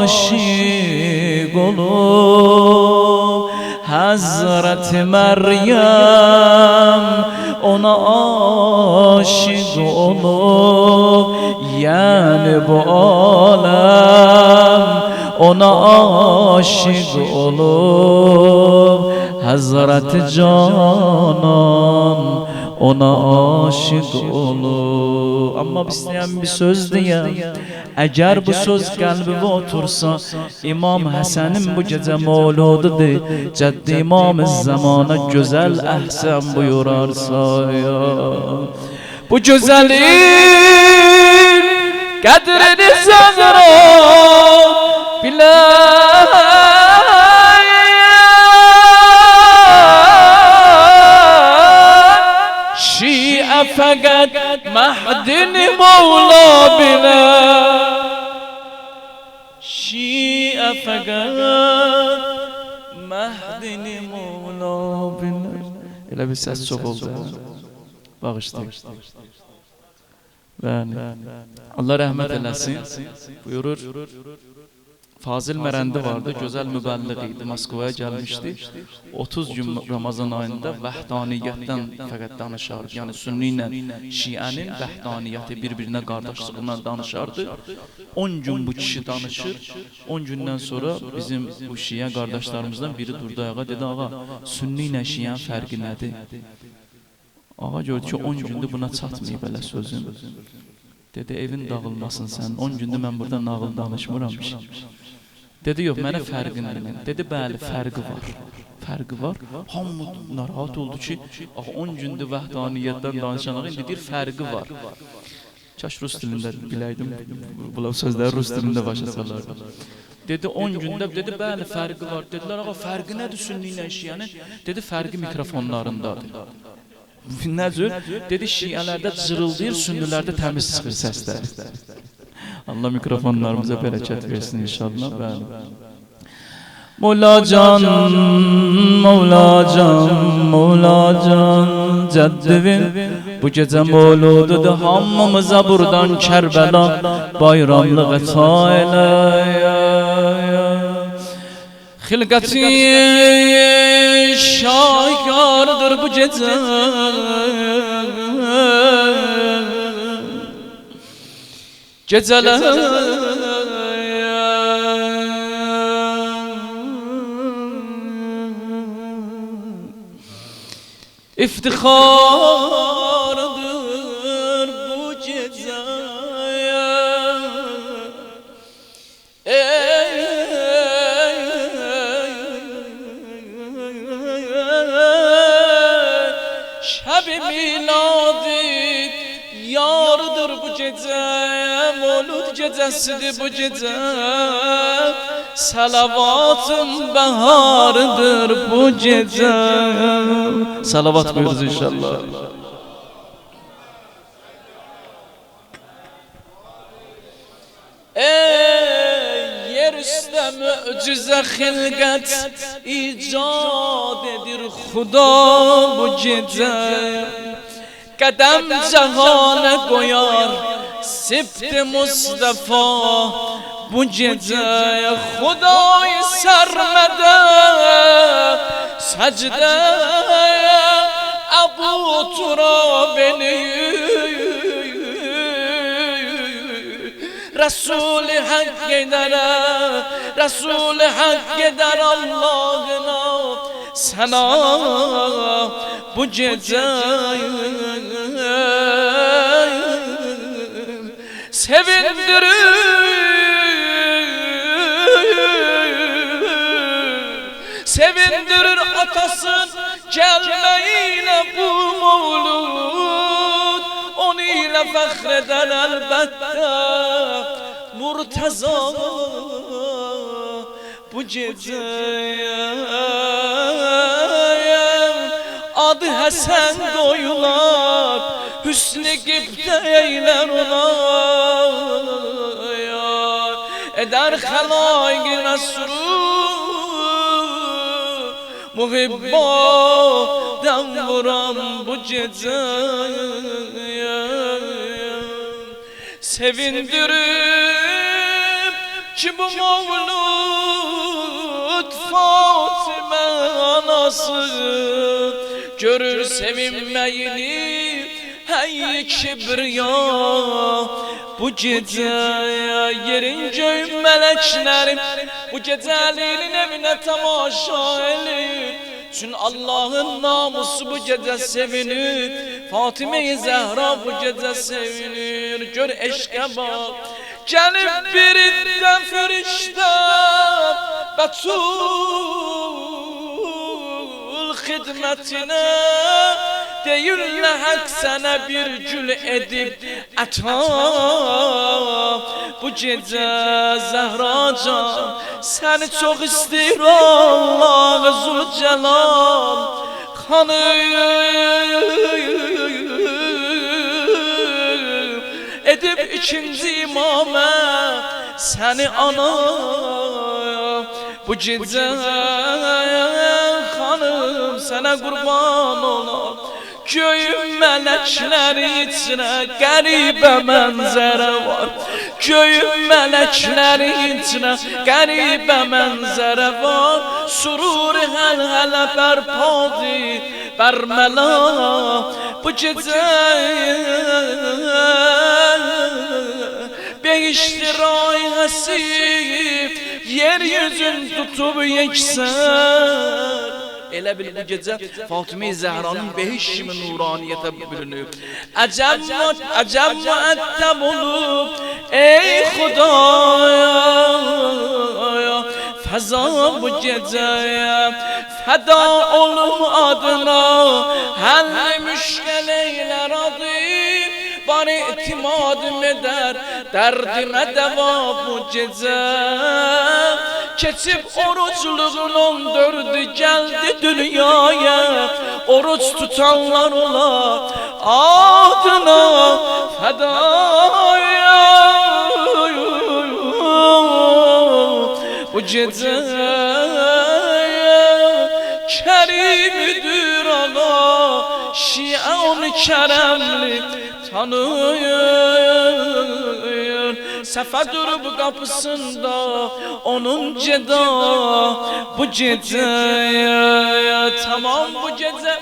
aşık olur. Hazreti Meryem ona aşık olur. Yani bu alem ona aşık olur. Hazreti Canan ona aşık olur. Ama isteyen bir söz diye, eğer bu söz kalbime otursa, İmam Hasan'ın bu gece mevlududur, Ceddi İmam-ı Zamana güzel ehsen buyurarsa ya. Bu güzelliğin kadrini sen bile fakat Mehdini Mevla bile, Şia fakat Mehdini Mevla bile. Öyle bir ses çok oldu. Bağışlayın. Allah rahmet eylesin. Buyurur. Fazıl Merendi vardı, güzel mübelliğiydi, Moskova'ya gelmişti. 30 gün Ramazan ayında vahdaniyetten fakat danışardı. Yani Sünni ile Şia'nın vahdaniyeti birbirine kardeşliğinden danışardı. 10 gün bu kişi danışır. 10 günden sonra bizim bu Şia kardeşlerimizden biri durdu ayağa, dedi ağa, Sünni ile Şia farkı nedir? Ağa gördü ki 10 gündür buna çatmayıb elə sözüm. Dedi evin dağılmasın sen, 10 gündür mən burada nağıl danışmıramış. Dedi yok, mənə fərqin demin. Dedi bəli, fərqi var. Fərqi var. Hamı narahat oldu ki, 10 gündür vəhdaniyyətdən danışanlar, indi deyir fərqi var. Kaş Rus dilində biləydim, bu sözləri Rus dilində başa salardım. Dedi 10 gündə, dedi bəli fərqi var. Dedilər ağa fərqi nədir Sünni ilə Şiənin? Dedi fərqi mikrofonlarındadır. Nəzür? Dedi Şiələrdə cırıldayır, Sünnilərdə təmiz çıxır səslər. Allah mikrofonlarımıza bereket versin inşallah. Mevla can, Mevla can, Mevla can Ceddivin bu gece mevlududur, hamımıza buradan Kerbela bayramlık eta eyle. Hilgati şahikardır bu gece, geceler iftihardır bu geceye. Şeb-i miladit yardır bu gece, Mevlud gecesidir bu gece. Salavatın baharıdır bu gece. Salavat buyuruz inşallah. Ey yer erste mucize hilqat icad edir Xuda bu gece. Qədəm cəhana qoyar Sibt Mustafa bu gece. Xudayı sərmədə səcdə Əbu Turabeni Resul-i Hak eder, Resul-i Hak eder Allah'ına sana bu gece. Sevindirir, sevindirir atasın gelmeyle bu mevlud. Onu ile fakhreder elbette Murtaza bu gece. Adı Hasan koyular, hüsnü gıpte eyler ona. Eder halayı mesrur, muhibbadan vuran bu gece. Sevindirip ki bu mevlud Fatıma anası görür sevinmeyini hey kibriya bu gece. Yerin göğün meleklerim bu geceliğinin evine temaşa elir. Çünkü Allah'ın namusu bu gece sevinir. Fatıma-i Zehra bu gece sevinir. Gör eşke bak gelip birinden firişte Betul hidmetine Deyirle hak sana bir gül edip ata bu gece. Zehracan seni çok istiyor Allah Zülcelal hanım edip ikinci imame seni ana bu gece. Hanım sana kurban olam Göğün melekleri içine garibe manzara var. Göğün melekleri içine garibe manzara var. Surur hel berpadi bermela bu gece. Beşti rayhası yeryüzün tutup yekser. Elə bil bu gece Fatıma-i Zehra'nın behişimi nuraniyete bürünüp Acem müetteb olup ey Xudaya feza bu geceye feda olum adına hal müşkel eyler adı bana itimadım eder derdime deva bu gece. Keçip oruçluğun 14'ü geldi dünyaya. Oruç tutanlar ola adına fedaya bu gece. Kerim'dir ana Şian-ı keremli tanıyor. Sefer durup kapısında onun ceda bu gece. Tamam bu gece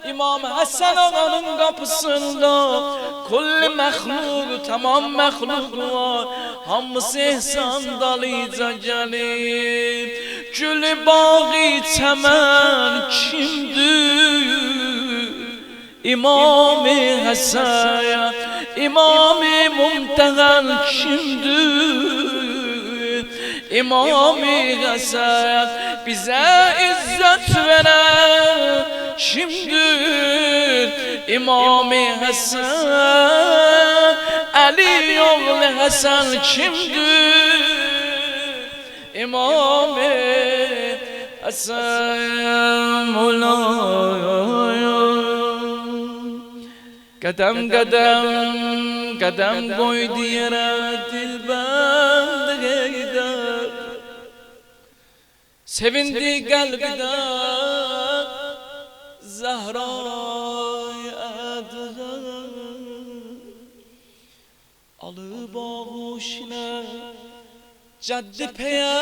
İmam Hasan Ağa'nın kapısında kulli mehluk tamam mehluk var. Hamısı ihsan dalıca gelip gül bağı çemen kimdir? İmam-ı Hasan İmam-ı Mumtehel kimdir? İmam-ı Hasan bize izzet veren kimdir? İmam-ı Hasan Ali oğlu Hasan kimdir? İmam-ı Hasan Mevlaya Kadem koydu yere dilbende gider sevindi kalbide Zehra'yı adı alıp ağuşuna caddi peygamber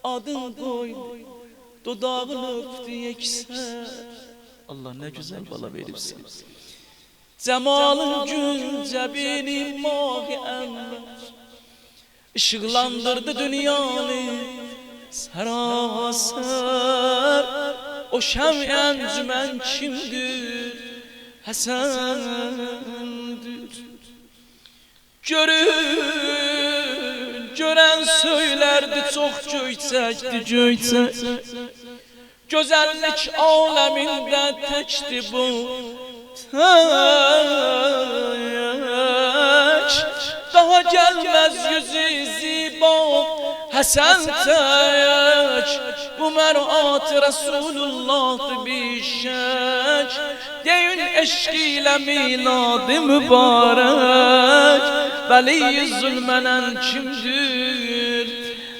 adın koydu dudağını öptü yekser. Allah ne güzel bala verirsin. Cemalın günce benim mahi enver ışıklandırdı dünyanı seraser. O şem encümen kimdir? Hasendir. Gören söylerdi çok göyçekti göyçek. Güzellik aleminde tekti bu tek. Daha gelmez yüzü ziba Hasan tek. Bu merat Resulullah'tı bir şek. Deyin eşkiyle miladı mübarek. Veli zulmenen kimdir?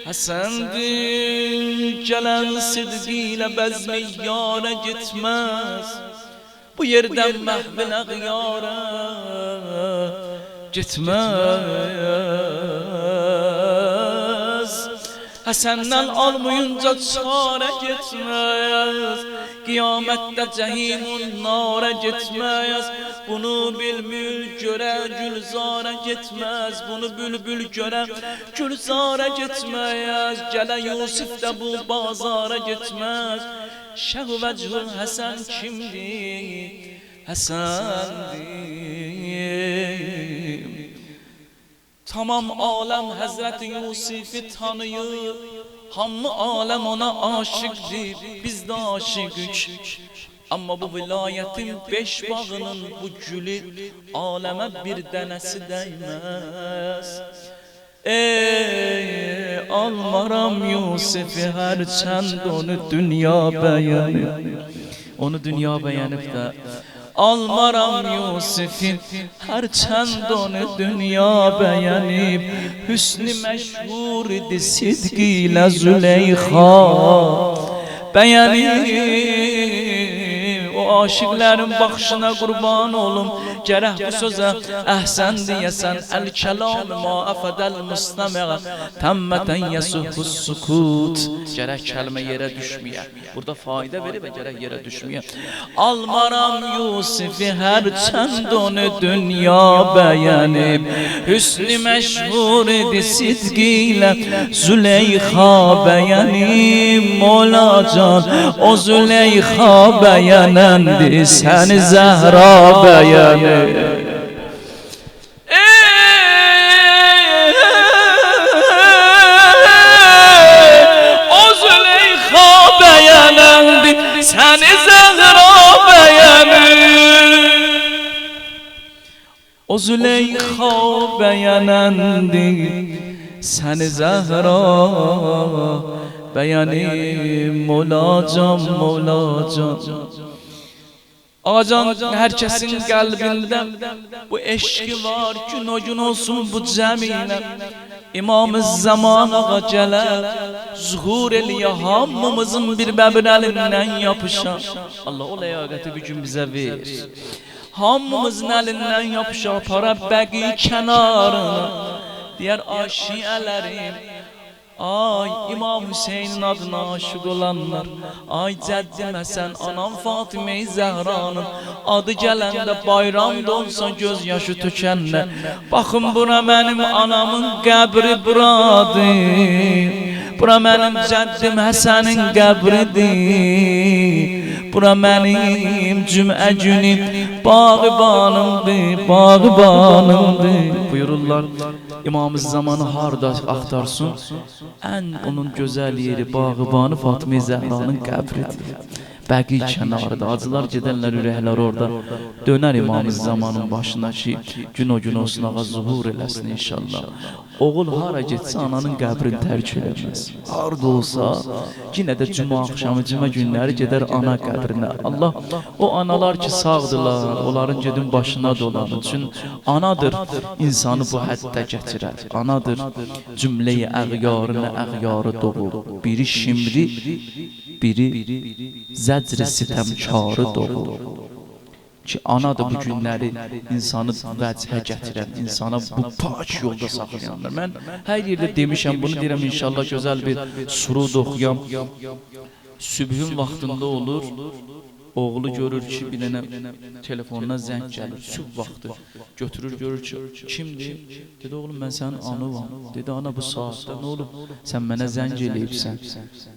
Hasendir. Gelen sidgiyle bezmi yâre gitmez. Bu yerden mehvil ağyâre gitmez. Hasen'den almayınca çare gitmez. Kıyamette cehimun nara gitmez. Bunu bülbül göre gülzara gitmez. Bunu bülbül göre gülzara gitmez. Gele Yusuf da bu bazara gitmez. Şehvecül Hasan kimdir? Hasan'dir. Tamam alem Hazreti Yusuf'u tanıyor. Hamı alem ona aşıktır. Biz de aşıkız. Ama bu vilayetin 5 bağının bu gülü aleme bir denesi değmez. Almaram Yusuf'u herçend onu dünya beğenip. Onu dünya beğenip de almaram Yusuf'u herçend onu dünya beğenip. Hüsnü meşhur idi sidgiyle Züleyha beğenip. O aşıkların bakışına kurban olum. Gerek bu söze ehsen diyesen. El kelam ma afedel mustamega temmeten yesuhus sukut. Gerek kelime yere düşmeye. Burada fayda verir ve gerek yere düşmeye. Almaram Yusuf'u herçend onu dünya beğenip. Hüsnü meşhur idi sidgiyle Züleyha beğenip. Molacan o Züleyha beğenen sen Zehra beğeni. O Züleyha beğenendi sen Zehra beğeni. O Züleyha beğenendi sen Zehra beğeni. Molacan Molacan. Ağacan herkesin kalbinde bu eşki var. Gün o gün olsun bu cemile. İmam-ı zaman ağa gelir. Zuhur eliye hamımızın bir bebrelinden yapışan. Allah o leyakati bir gün bize ver. Hamımızın elinden yapışan para bəqi kenarına. Diğer aşiyelerim. Ay İmam Hüseyin'in adına aşık olanlar. Ay Cəddim Həsən anam Fatıma-i Zehra'nın adı gələndə bayram dolsa göz yaşı tökənlər. Baxın bura benim anamın qəbri buradır. Bura benim Cəddim Həsənin qəbridir. Bura benim cümə günü bağıbanımdır, bağıbanımdır. Buyururlar. İmam-ı zamanı harda axtarsın. En onun güzel yeri bağıbanı Fatıma-i Zehra'nın qəbridir. Bəqi kənarıda acılar gedənlər ürəklər orada dönər İmam-ı Zamanın başına ki gün o gün olsun ağa zuhur eləsin inşallah. Oğul hara getsə ananın qəbrini tərk eləməz. Harda olsa yenə də cümə axşamı, cümə günləri gedər ana qəbrinə. Allah o analar ki sağdırlar, onların gedin başına dolanır. Çünki anadır insanı bu həddə gətirər. Anadır cümləyi əğyarına əğyarı doğur. Biri şimri, biri zəcr-i sitəmkarı doğur. Ki anadır bu günləri insanı vəcihə gətirən, insana bu pak yolda saxlayanlar. Mən hər yerdə demişəm, bunu deyirəm inşallah gözəl bir surud oxuyam. Sübhün vaxtında olur, oğlu görür ki bir dənə telefonuna zəng gəlir, sübh vaxtı götürür, görür ki kimdir? Dedi oğlum mən sənin anıvam. Dedi ana bu saatdə nə olub? Sən mənə zəng eləyibsən.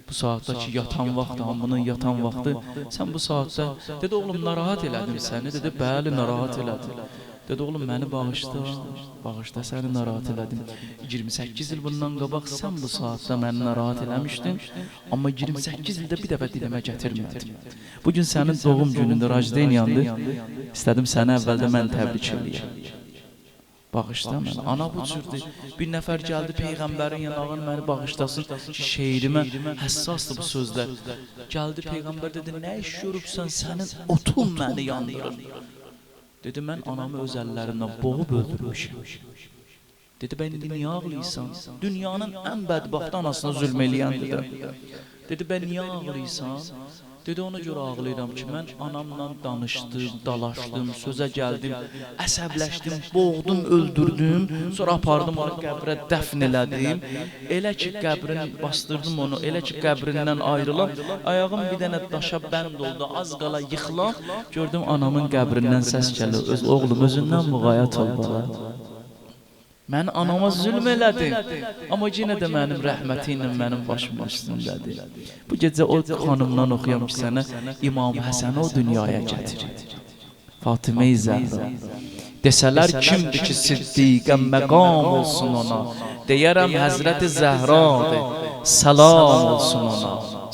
Bu saatda ki yatan vaxtı, hamının yatan vaxtı, sən bu saatdə, dedi oğlum narahat elədim səni, dedi bəli narahat elədim. Dedi oğlum məni bağışda səni narahat elədim. 28 il bundan qabaq sən bu saatda məni narahat eləmişdin, amma 28 ildə bir dəfə dilimə gətirmədim. Bugün sənin doğum günündə Rajden yandı, istədim səni əvvəldə mən təbrik eləyəm. Bağışla mən, ana bu cürdür. Bir nəfər gəldi Peyğəmbərin yanağını məni bağışlasın ki şeirimə həssasdır bu sözlər. Gəldi Peyğəmbər dedi nə iş görübsən sənin otun məni yandırır. Dedi mən anamı öz əllərindən boğub öldürmüşüm. Dedi ben niye ağlıysan? Dünyanın en bədbaxt anasına zülm eləyəndir. Dedi ben niye ağlıysan? Dedi ona görə ağlayıram ki mən anamla danışdım, dalaşdım, sözə gəldim, əsəbləşdim, boğdum, öldürdüm, sonra apardım onu qəbrə dəfn elədim. Elə ki qəbrini bastırdım onu, elə ki qəbrindən ayrılam, ayağım bir dənə daşa bənd oldu, az qala yıxılam, gördüm anamın qəbrindən səs gəlir, oğlum özündən müğayət ol bala. Mən anama zülm elədim, amma yenə də mənim rəhməti ilə mənim başım üstündədir. Bu gecə o xanımdan oxuyam ki sənə İmam Həsəni o dünyaya gətirir. Fatimə-i Zəhra. Desələr kimdir ki siddiqə məqam olsun ona, deyərəm Həzrət-i Zəhradır, salam olsun ona.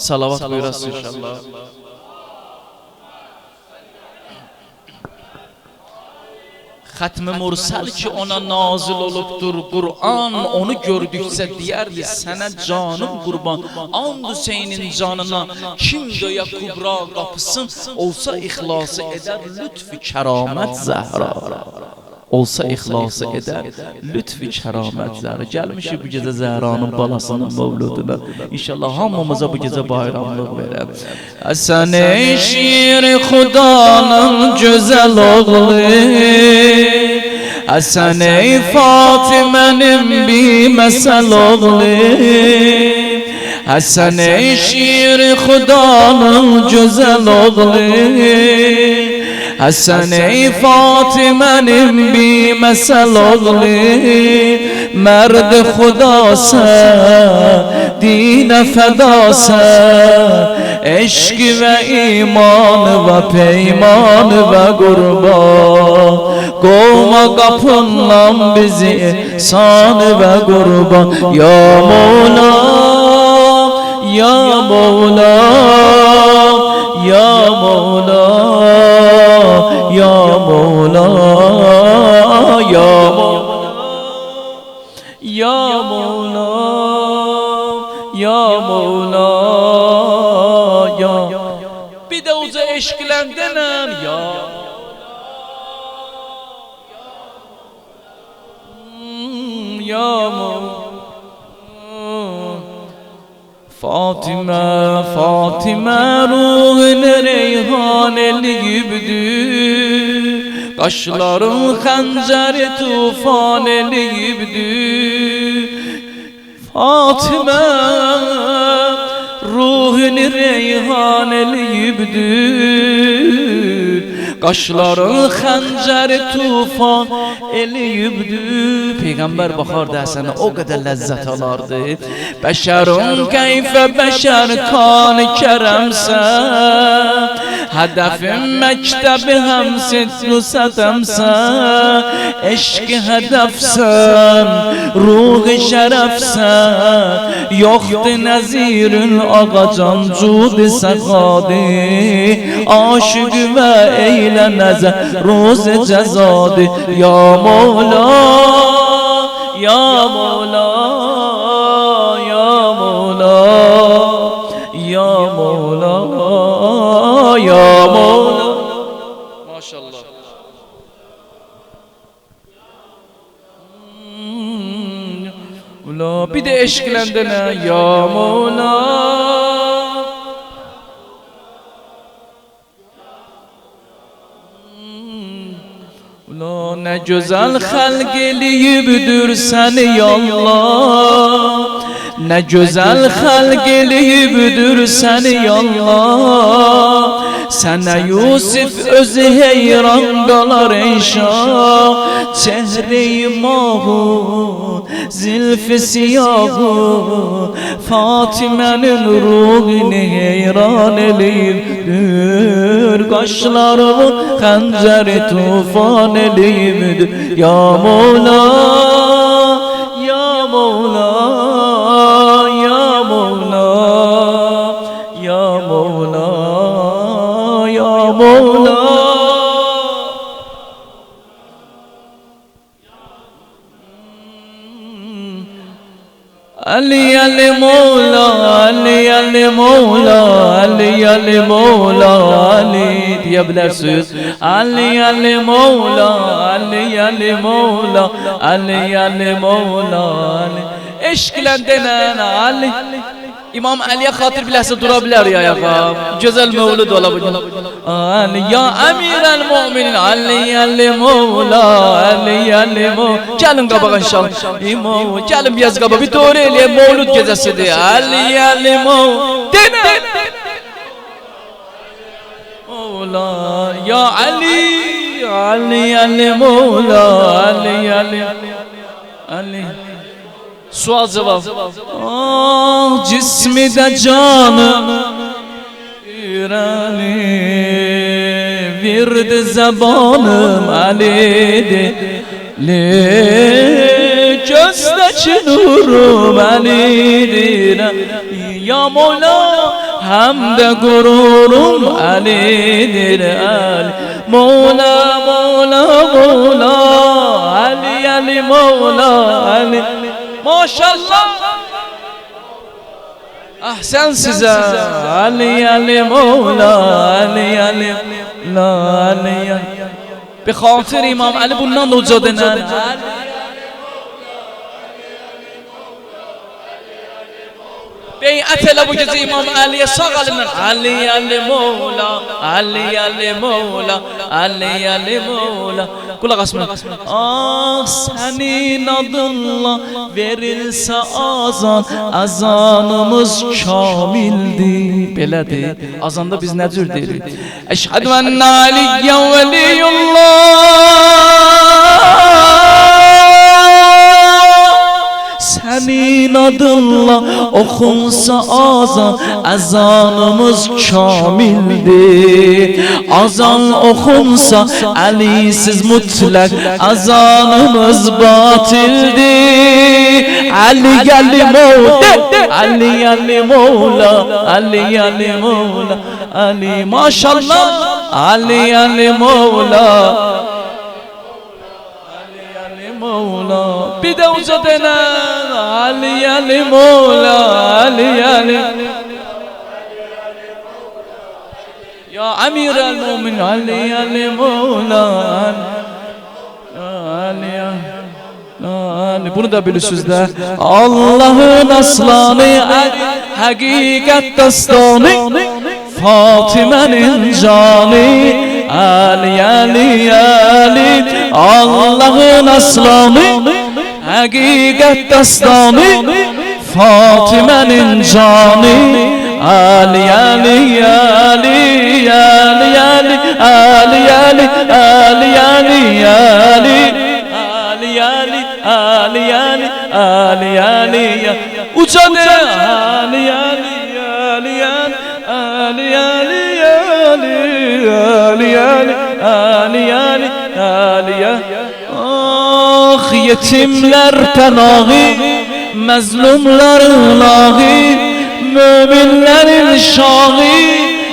Salavat buyurasın inşallah. Xətm-i Mursəl ki ona nazil olubdur Qur'an, onu gördüksə deyərdi sənə canım qurban. And Hüseynin canına kim döyə Kubra qapısın, olsa ixlası edər lütf-i kəramət Zəhra. Olsa ixlası edər lütf-i kəramət Zəhra. Gəlmişik bu gecə Zəhranın balasının mövluduna. İnşallah hamımıza bu gecə bayramlıq verər. Həsən-i şir-i Xudanın gözəl oğlu, Həsən-i Fatimənin biməsəl oğlu, Həsən-i şir-i Xudanın gözəl oğlu, Həsən-i Fatimənin biməsəl oğlu, mərd xudasə, dinə fədəsə, eşq və iman və peyman və qurban, qovma qapından bizi san və qurban. Ya Mevla, Ya Mevla, Ya Mevla, Ya Mevla, Ya Mevla, Ya Mevla, Ya Mevla. Bir de uca eşkilendinem ya. Ya Mevla. Fatimə, Fatimə ruhunu reyhan eləyibdir, qaşların xəncəri tufan eləyibdir. Fatimə ruhunu reyhan eləyibdir, Qaşların xəncər tufan eləyibdü. Peyğəmbər baxardı Həsənə, o qədər ləzzət alardı. Bəşərun keyfə bəşər kan kərəmsən, hədəfim məktəbi həmsidlu sədəmsən, eşqi hədəfsən, ruhi şərəfsən, yoxdur nəzirün ağacan cudi səqadi, aşıqı və eylə nəzər roz cəzadi. Ya Mevla, Ya Mevla, Ya Mevla, Ya Mevla, Ya Mevla. Maşallah. Ula bir de eşkilendene Ya Mevla. Ula ne güzel halk eliyibdir seni ya Allah, ne güzel halk eliyibdir seni ya Allah. Sana Yusuf özü heyran qalar inşa, çehre-i mahud zilf-i siyahud, Fatime'nin ruhini heyran eliyibdir, qaşlarımın xəncəri tufan eliyibdir. Ya Mevla, Ya Mevla, Ya Mevla, Ya Mevla, Ya Mevla. Ali Ali Mevla, Ali Ali Mevla, Ali Ali Mevla, Ali diyebilirsiniz. Ali Ali Mevla, Ali Ali Mevla, Ali Ali Mevla, Ali. Eşklendenen Ali. İmam Ali'ye hatır bilhassa durabilir ya ayağa. Güzel mevlud ola bu. Ali ya Emirel Müminin, Ali Ali Mevla, Ali Ali Mevla. Gelin qabağa inşallah. İmam gelin biraz qabağa bir doğru eləyə mevlud gecəsidir. Ali Ali Mevla. Dene. Mevla ya Ali, Ali Ali Mevla, Ali Ali Ali. Sual cevap. Ah cismi de canım İrani, vird zabanım Ali'di, gözdeki nurum Ali'dir. Ya Mevla hem de gururum Ali'dir, Ali. Mevla Mevla Mevla, Ali Ali Mevla, Ali. Maşallah. Ahsen size. Ali Ali Mevla, Ali Ali La Ali Ali. Bir hatır İmam Ali bundan da uca denen. Bey'at ele bu gece İmam Ali'ye sağ elimden. Ali Ali Mevla, Ali Ali Mevla, Ali Ali Mevla. Kulak asma. Ah senin adınla verilse azan, azanımız kamildi. Belədir. Azanda biz nə cür deyirik? Eşhedü enne aliyyen veliyullah. Senin adınla okunsa azan, azanımız kamildir. Azan okunsa Ali'siz mutlak, azanımız batildir. Ali Ali Mevla, Ali Ali Mevla, Ali Ali Mevla, Ali maşallah, Ali Ali Mevla, Mevla. Bir de uca denen Ali Ali Mevla, Ali Ali. Ya Emirel Müminin, Ali Ali Mevla, Ali Ali. Bunu da bilirsiniz de. Allah'ın aslanı, hakikat dastanı, Fatime'nin canı, Ali Ali Ali. Allah'ın aslanı, hakikat dastanı, Fatime'nin canı, Ali Ali Ali Ali Ali Ali Ali Ali Ali Ali Ali Ali Ali Ali Ali Ali uçadı Ali Ali Ali Ali Ali Ali Ali Ali Ali Ali Ah yetimler penahi Mazlumlar lahi Müminlerin şahi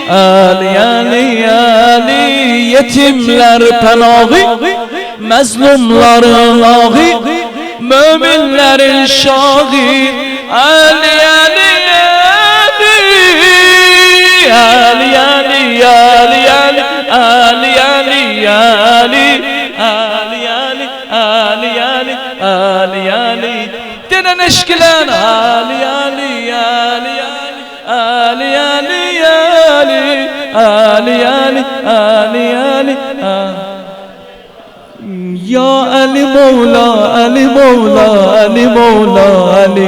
Ali Ali Ali yetimler penahi Mazlumlar lahi Müminlerin şahi Ali Ali Ali Ali Ali Ali Ali Ali Ali Ali Ali Ali Ali denen eşkilen Ali Ali Ali Ali Ali Ali Ali Ali Ali Ali Ya Ali Mevla Ali Mevla Ali Mevla Ali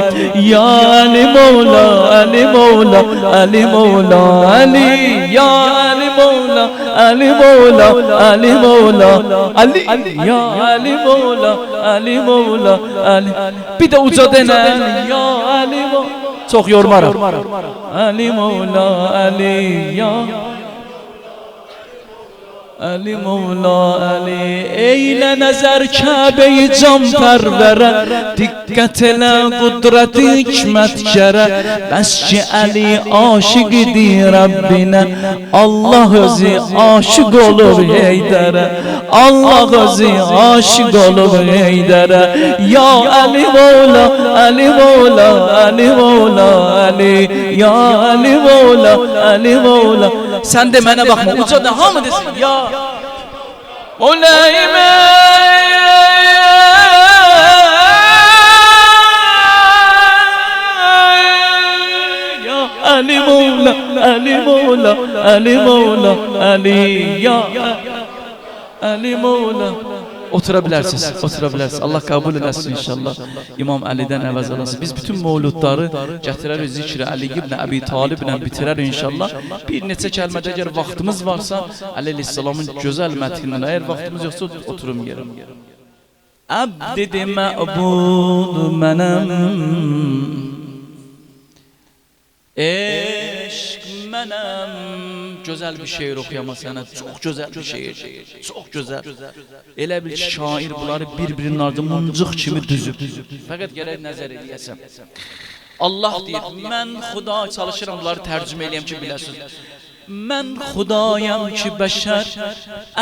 Ya Ali Mevla Ali Mevla Ali Mevla Ali Ya Ali Mevla Ali Mevla Ali Mevla Ali Ya Ali Mevla Ali Mevla Ali bir de uca denen Ya Ali Mevla çok yormarım Ali Mevla Ali Ya Ali Mevla Ali eyle nazar Kabe'yi can pervere dikkat ele kudret hikmet kere Besçi Ali aşık idi Rabbine Allah özü aşık olur Heydere Allah özü aşık olur Heydere Ya Ali Mevla Ali Mevla Ali Mevla Ali Ya Ali Mevla Ali Mevla sen de bana bakma uca da hamı desin ya Mevlayime Ya Ali Mevla Ali Mevla Ali Mevla Ali Ya Ali Mevla Oturabilirsiniz, oturabilirsiniz. Allah kabul edersin inşallah. İmam Ali'den əvəz alasın. Biz bütün mevludları gətirərik zikri Ali ibn Abi Taliblə bitirər inşallah. Bir neçə kəlmədə əgər vaxtımız varsa, Ali Aleyhisselamın gözəl məthindən, əgər vaxtımız yoxsa oturum yerim. Abd-i mə'bud mənəm, eşq mənəm. Güzel bir şiir okuyama sana. Çok güzel bir şiir. Çok güzel. Elə bir şair bunları birbirinin ardında mıncıq kimi düzüb. Fakat gerek nəzər edəyəsəm. Allah deyir, mən Xuda çalışıram bunları tərcümə eləyəm ki biləsiniz. Mən Xudayam ki bəşər,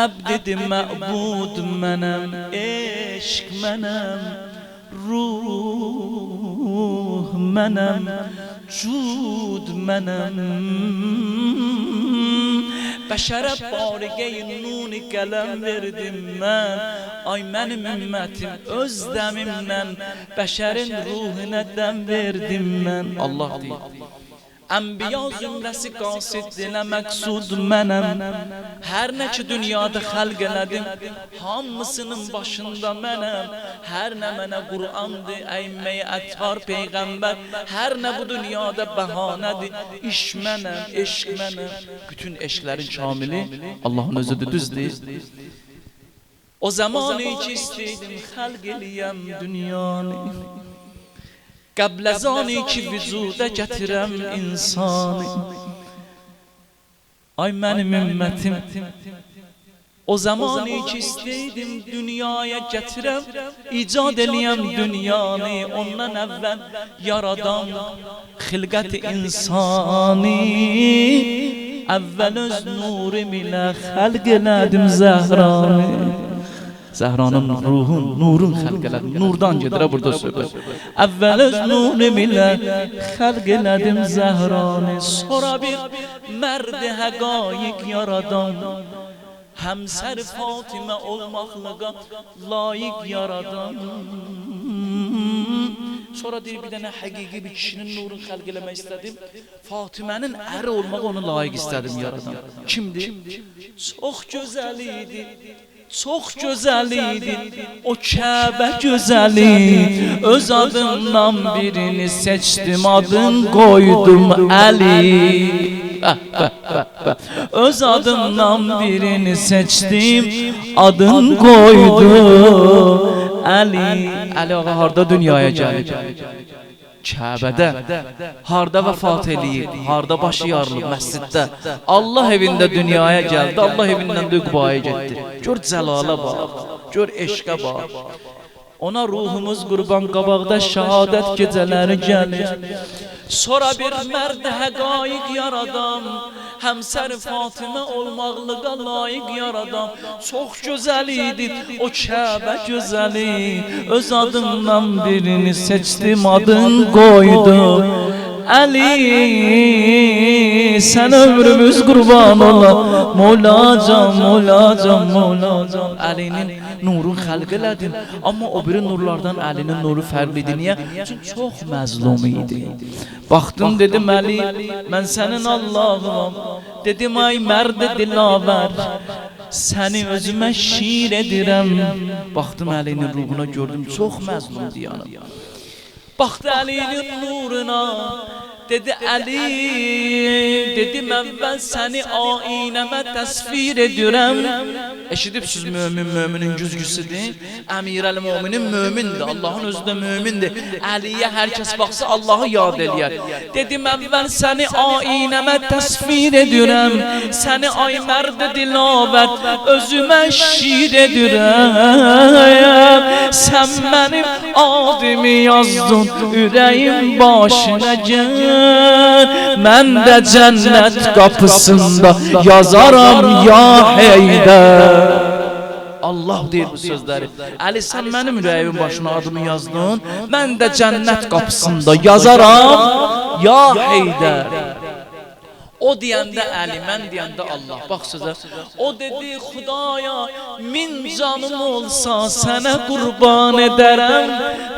əbd-i mə'bud mənəm, eşq mənəm, ruh mənəm, cud mənəm. Bəşərə barigəyi nuni qələm verdim mən Ay mənim ümmətim öz dəmimdən Bəşərin ruhuna dəm verdim mən Allah deyir Ənbiya zümrəsi qasid dilə məqsud mənəm Hər nə ki dünyada xəlq elədim Hamısının başında mənəm Hər nə mənə Qur'andır əyməyi ətvar peyğəmbər Hər nə bu dünyada bəhanədir İş mənəm, eşq mənəm Bütün eşqlərin kamili Allahın özüdür düz deyil O zamanı ki istəydim xəlq eləyəm dünyanı Qəbl az ani ki vücuda gətirəm insanı Ay mənim ümmətim O zamanı ki istəydim dünyaya gətirəm İcad eləyəm dünyanı Ondan əvvəl yaradan xilqət insanı Əvvəl öz nurim ilə xəlq elədim Zəhranı Zəhranın ruhun, nurun xəlq elədim Nurdan gedir burada söhbət Əvvəl öz nurim ilə xəlq elədim Zəhranı Sonra bir mərd-i həqaiq yaradan Həmsər Fatimə olmaqlığa layiq yaradan Sonra deyir bir dənə həqiqi bir kişinin nurun xəlq eləmək istədim Fatimənin əri olmaq onu layiq istədim yaradan Kimdir? Çox gözəl idi Çok güzel idi o Kabe güzeli. Öz adından birini seçtim, adın koydum Ali. Öz adından birini seçtim, adın koydum Ali. Ali ağa harda dünyaya gelib? Kəbədə. Harda vəfat eləyib? Harda başı yarılıb? Məsciddə. Allah evində dünyaya gəldi, Allah evindən də Qubaya getdi. Gör cəlala bax, gör eşqə bax. Ona ruhumuz qurban qabaqda şəhadət gecələri gəlir. Sonra bir mərd həqaiq yaradan, həmsər Fatimə olmaqlığa layiq yaradan. Çox gözəl idi o Kəbə gözəli. Öz adından birini seçdim, adın qoydum Ali. Sən ömrümüz qurban ola Mevlacan, Mevlacan, Mevlacan. Əlinin nurun xəlq elədin, amma o biri nurlardan Əlinin nuru fərqlidir. Niyə? Çünki çox məzlum idi. Baxdım dedim Əli, mən sənin Allahım. Dedim ay mərd dilavər, səni özümə şiir edirəm. Baxdım Əlinin ruhuna, gördüm çox məzlumdur yanım. Baxdı Əlinin nuruna, dedi Əli, dedim əvvəl səni ainəmə təsvir edirəm. Eşidibsiz mömin, möminin güzgüsüdür. Əmirəl-möminin mömindir, Allahın özü də mömindir. Əliyə hər kəs baxsa Allahı yad eləyər. Dedim əvvəl səni ainəmə təsvir edirəm, səni ay mərd dilavər, özümə şiir edirəm. Sən mənim adımı yazdın, ürəyim başına gəl. Mən də cənnət qapısında yazaram ya Heydər. Allah deyir bu sözləri. Əli sən mənim ürəyimin başına adımı yazdın, mən də cənnət qapısında yazaram ya Heydər. O deyəndə Əli, mən deyəndə Allah. Bax sözə. O dedi Xudaya, min canım olsa sənə qurban edərəm.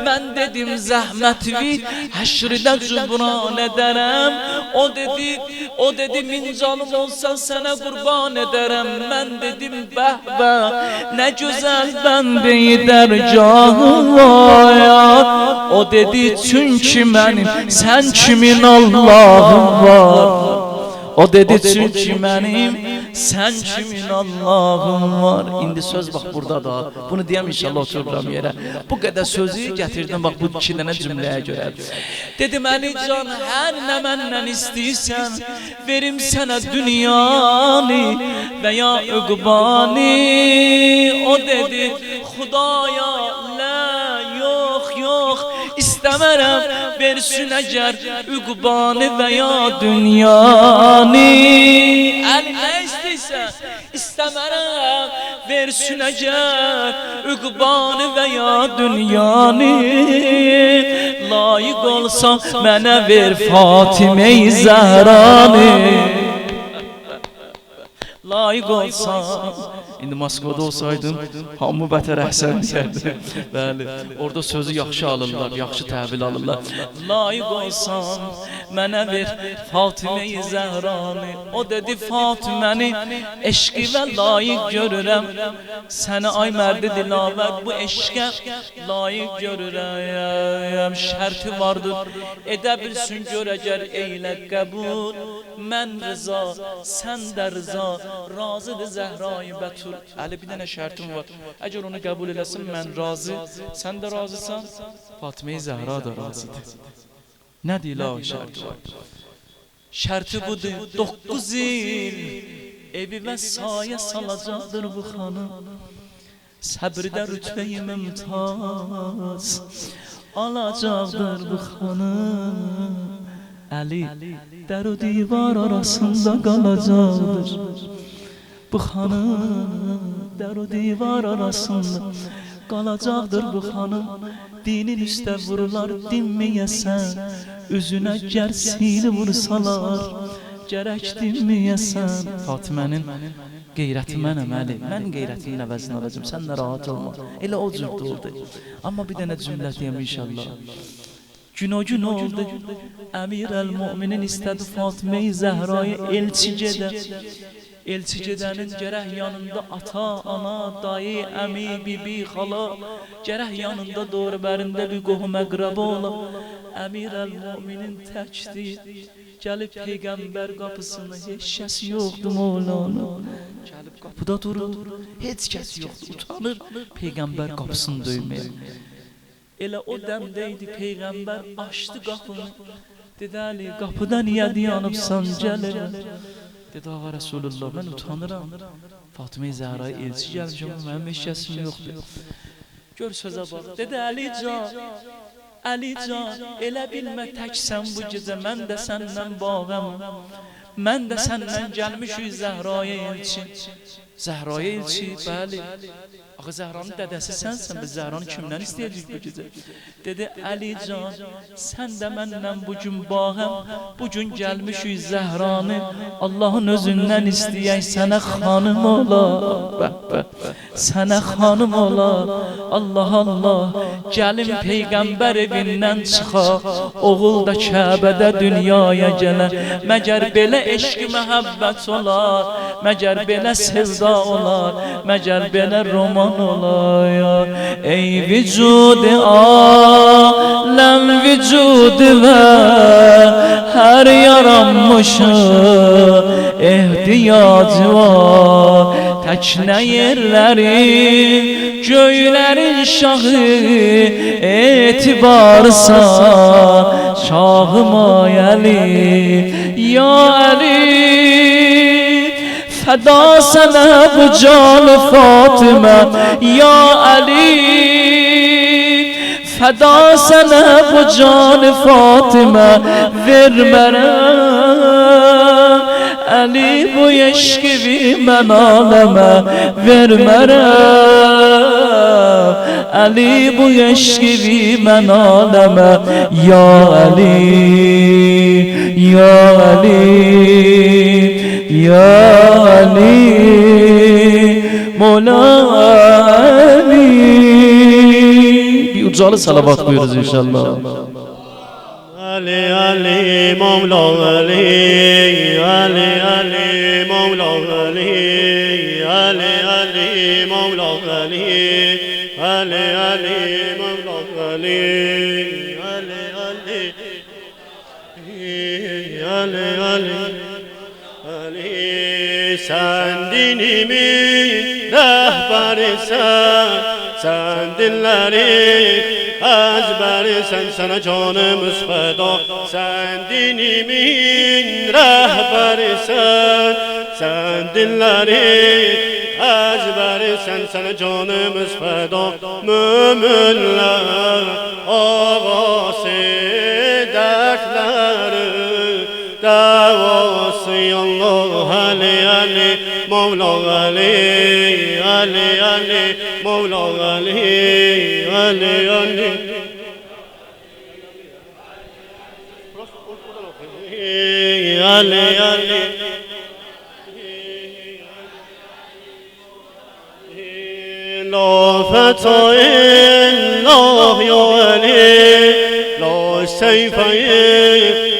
Mən dedim zəhmətvi həşrdə cübran edərəm. O dedi min canım olsa sənə qurban edərəm. Mən dedim bəh bəh, nə gözəl bəndə-i dərgahım var. O dedi çünki mənim sən kimin Allahım var. O dedi çünki mənim sən kimin Allahım var. İndi söz bax burada da. Bunu deyəm inşallah otururam yerə. Bu qədər sözü gətirdim bax bu iki dənə cümləyə görə. Dedim Əli can, hər nə məndən istəyirsən, verim sənə dünyanı və ya üqbani. O dedi Xudaya la, yox, yox, istəmərəm, versin əgər üqbani və ya dünyanı. Əli nə istəyirsən, istəmərəm, versin əgər üqbani və ya dünyanı. Layiq olsa mənə ver Fatimə-i Zəhranı. Layiq olsan. İndi Moskvada olsaydım, hamı bətər əhsən deyərdi. Bəli, orada sözü yaxşı alırlar, yaxşı təhvil alırlar. Layiq olsan, mənə ver Fatimə-i Zəhranı. O dedi Fatiməni eşqi və layiq görürəm. Səni ay mərdi dilavər, bu eşqə layiq görürəm. Şərti vardır, edə bilsin gör əgər eylə qəbul. Mən rıza, sən də rıza, razıdır Zəhra-i Bətul. Əli bir dənə şərtim var. Əgər onu qəbul eləsin, mən razı, sən də razısan, Fatimə-i Zəhra da razıdır. Nə deyil o şərti var? Şərti budur, 9 il evi və sayə salacaqdır bu xanım. Səbrdə rütbə-i mümtaz alacaqdır bu xanım. Əli dər o divar arasında qalacaqdır bu xanım. Dər o divar arasında qalacaqdır bu xanım. Dinin üstə vurular dinməyəsən, üzünə gərsini vursalar, gərək dinməyəsən. Fatimənin qeyrəti mənəm Əli, mən qeyrətinin əvəzini alacam, sən də rahat olma. Elə o cürdü oldu. Amma bir dənə cümlə deyəm inşallah. Gün o gün oldu, Əmirəl-Möminin istədi Fatimə-i Zəhraya elçi gedə. Elçi gedənin gərək yanında ata, ana, dayı, əmi, bibi, xala, gərək yanında doğru bərində bir qohum əqrəbə ola. Əmir əl-Müminin təkdir, gəlib Peyğəmbər qapısında heç kəs yoxdur Mevlana. Gəlib qapıda durur, heç kəs yoxdur, utanır Peyğəmbər qapısını döyməyə. Elə o dəmdəydi Peyğəmbər açdı qapını. Dedi Əli, qapıda niyə dayanıbsan, gəlirəm. Dedi ağa Resulullah, mən utanıram. Fatıma-i Zəhra'ya elçi gəlmişəm, mənim heç kəsim yoxdur. Gör sözə bax. Dedi Əli can, elə bilmə təksən bu gecə, mən də səndən bağım. Mən də səndən gəlmişik Zəhra'ya elçi. Zəhra'ya elçi, bəli. Axı Zəhranın dədəsi sənsən, biz Zəhranı kimdən istəyəcək bu gecə? Dedi Əli can, sən də məndən bugün bağım, bugün gəlmişik Zəhranı, Allahın özündən istəyək sənə xanım ola. Sənə xanım ola, Allah Allah, gəlin Peyğəmbər evindən çıxaq, oğul da Kəbədə dünyaya gələr. Məgər belə eşq məhəbbət olar, məgər belə sevda olar, məgər belə roman olaya. Ey vücud alem vücud ve her yaranmışa ihtiyacı var. Təknə yerlərin, göylərin şahı etibarsan, şahım Əli, ya Əli. Fəda sənə bu can Fatıma, ya Əli. Fəda sənə bu can Fatıma, vermərəm Əli bu eşqivi mən aləmə, vermərəm Əli bu eşqivi mən aləmə, ya Əli, ya Əli, ya Ali, Mola Ali. Bir ucalı salavat buyuruz inşallah. Ali Ali Mevla Ali, Ali Ali Mevla Ali, Ali Ali Mevla Ali, Ali Ali Mevla Ali, Ali Ali, Ali Ali. Sen dinimin rehberisin, sen dinleri ezberisin, sana canımız feda. Sen dinimin rehberisin, sen dinleri ezberisin, sana canımız feda. Müminler ağası dertleri davası Allah. Ali Ali Mevla Ali, Ali Ali Mevla Ali, Ali Ali. Ali Ali. La feta illallah ya Ali, la seyfe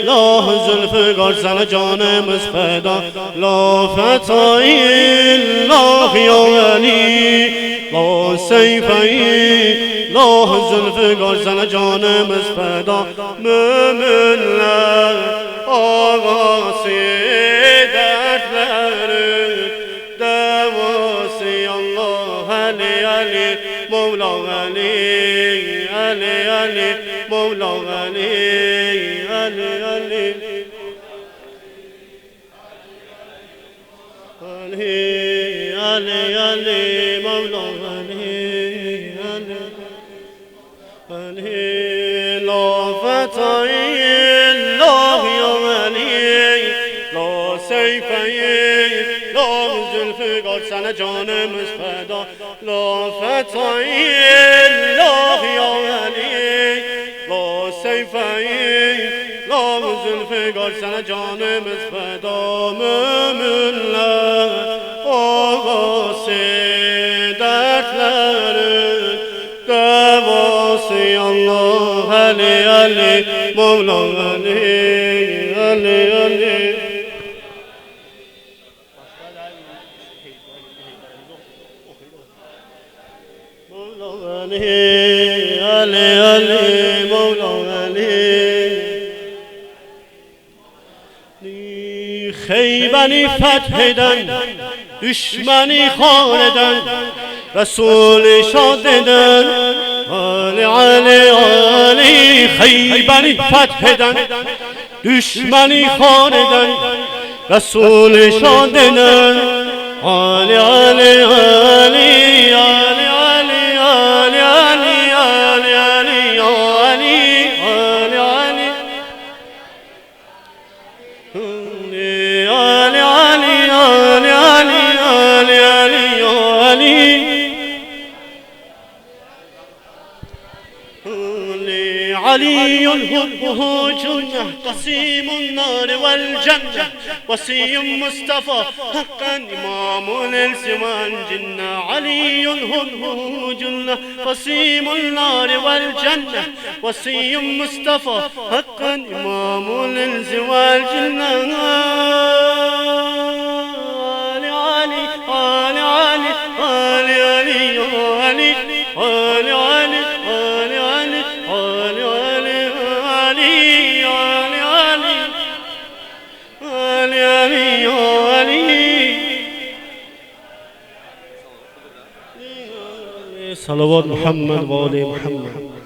la zülfügar, sana canımız feda. La feta illallah ya Ali, la seyfe la zülfügar, sana canımız feda. Müminler ağası dertlerin davası Allah. Ali Ali Mevla Ali, Ali Ali Mevla Ali, Ali Ali. Ali Ali Ali Mevla Ali, Ali Ali. La feta illallah ya Ali, la seyfe la zülfügar, sana canımız feda. La feta illallah ya Ali, la seyfe la zülfügar, sana canımız feda. Müminler ağası dertlerin davası Allah. Ali Ali Mevla Ali, Ali Ali. Ali Ali Mevla Ali Xeybəni fəth edən düşməni xar edən Resul-i şad edən Ali Ali Ali Xeybəni fəth edən düşməni xar edən Resul-i şad edən Ali Ali Ali Ali علي هبه جنة قسيم النار والجنة وصي مصطفى حقا إمام الإنس والجنة علي هبه جنة قسيم النار والجنة وصي مصطفى حقا إمام الإنس والجنة علي علي علي علي علي علي علي علي صلوات محمد وآل محمد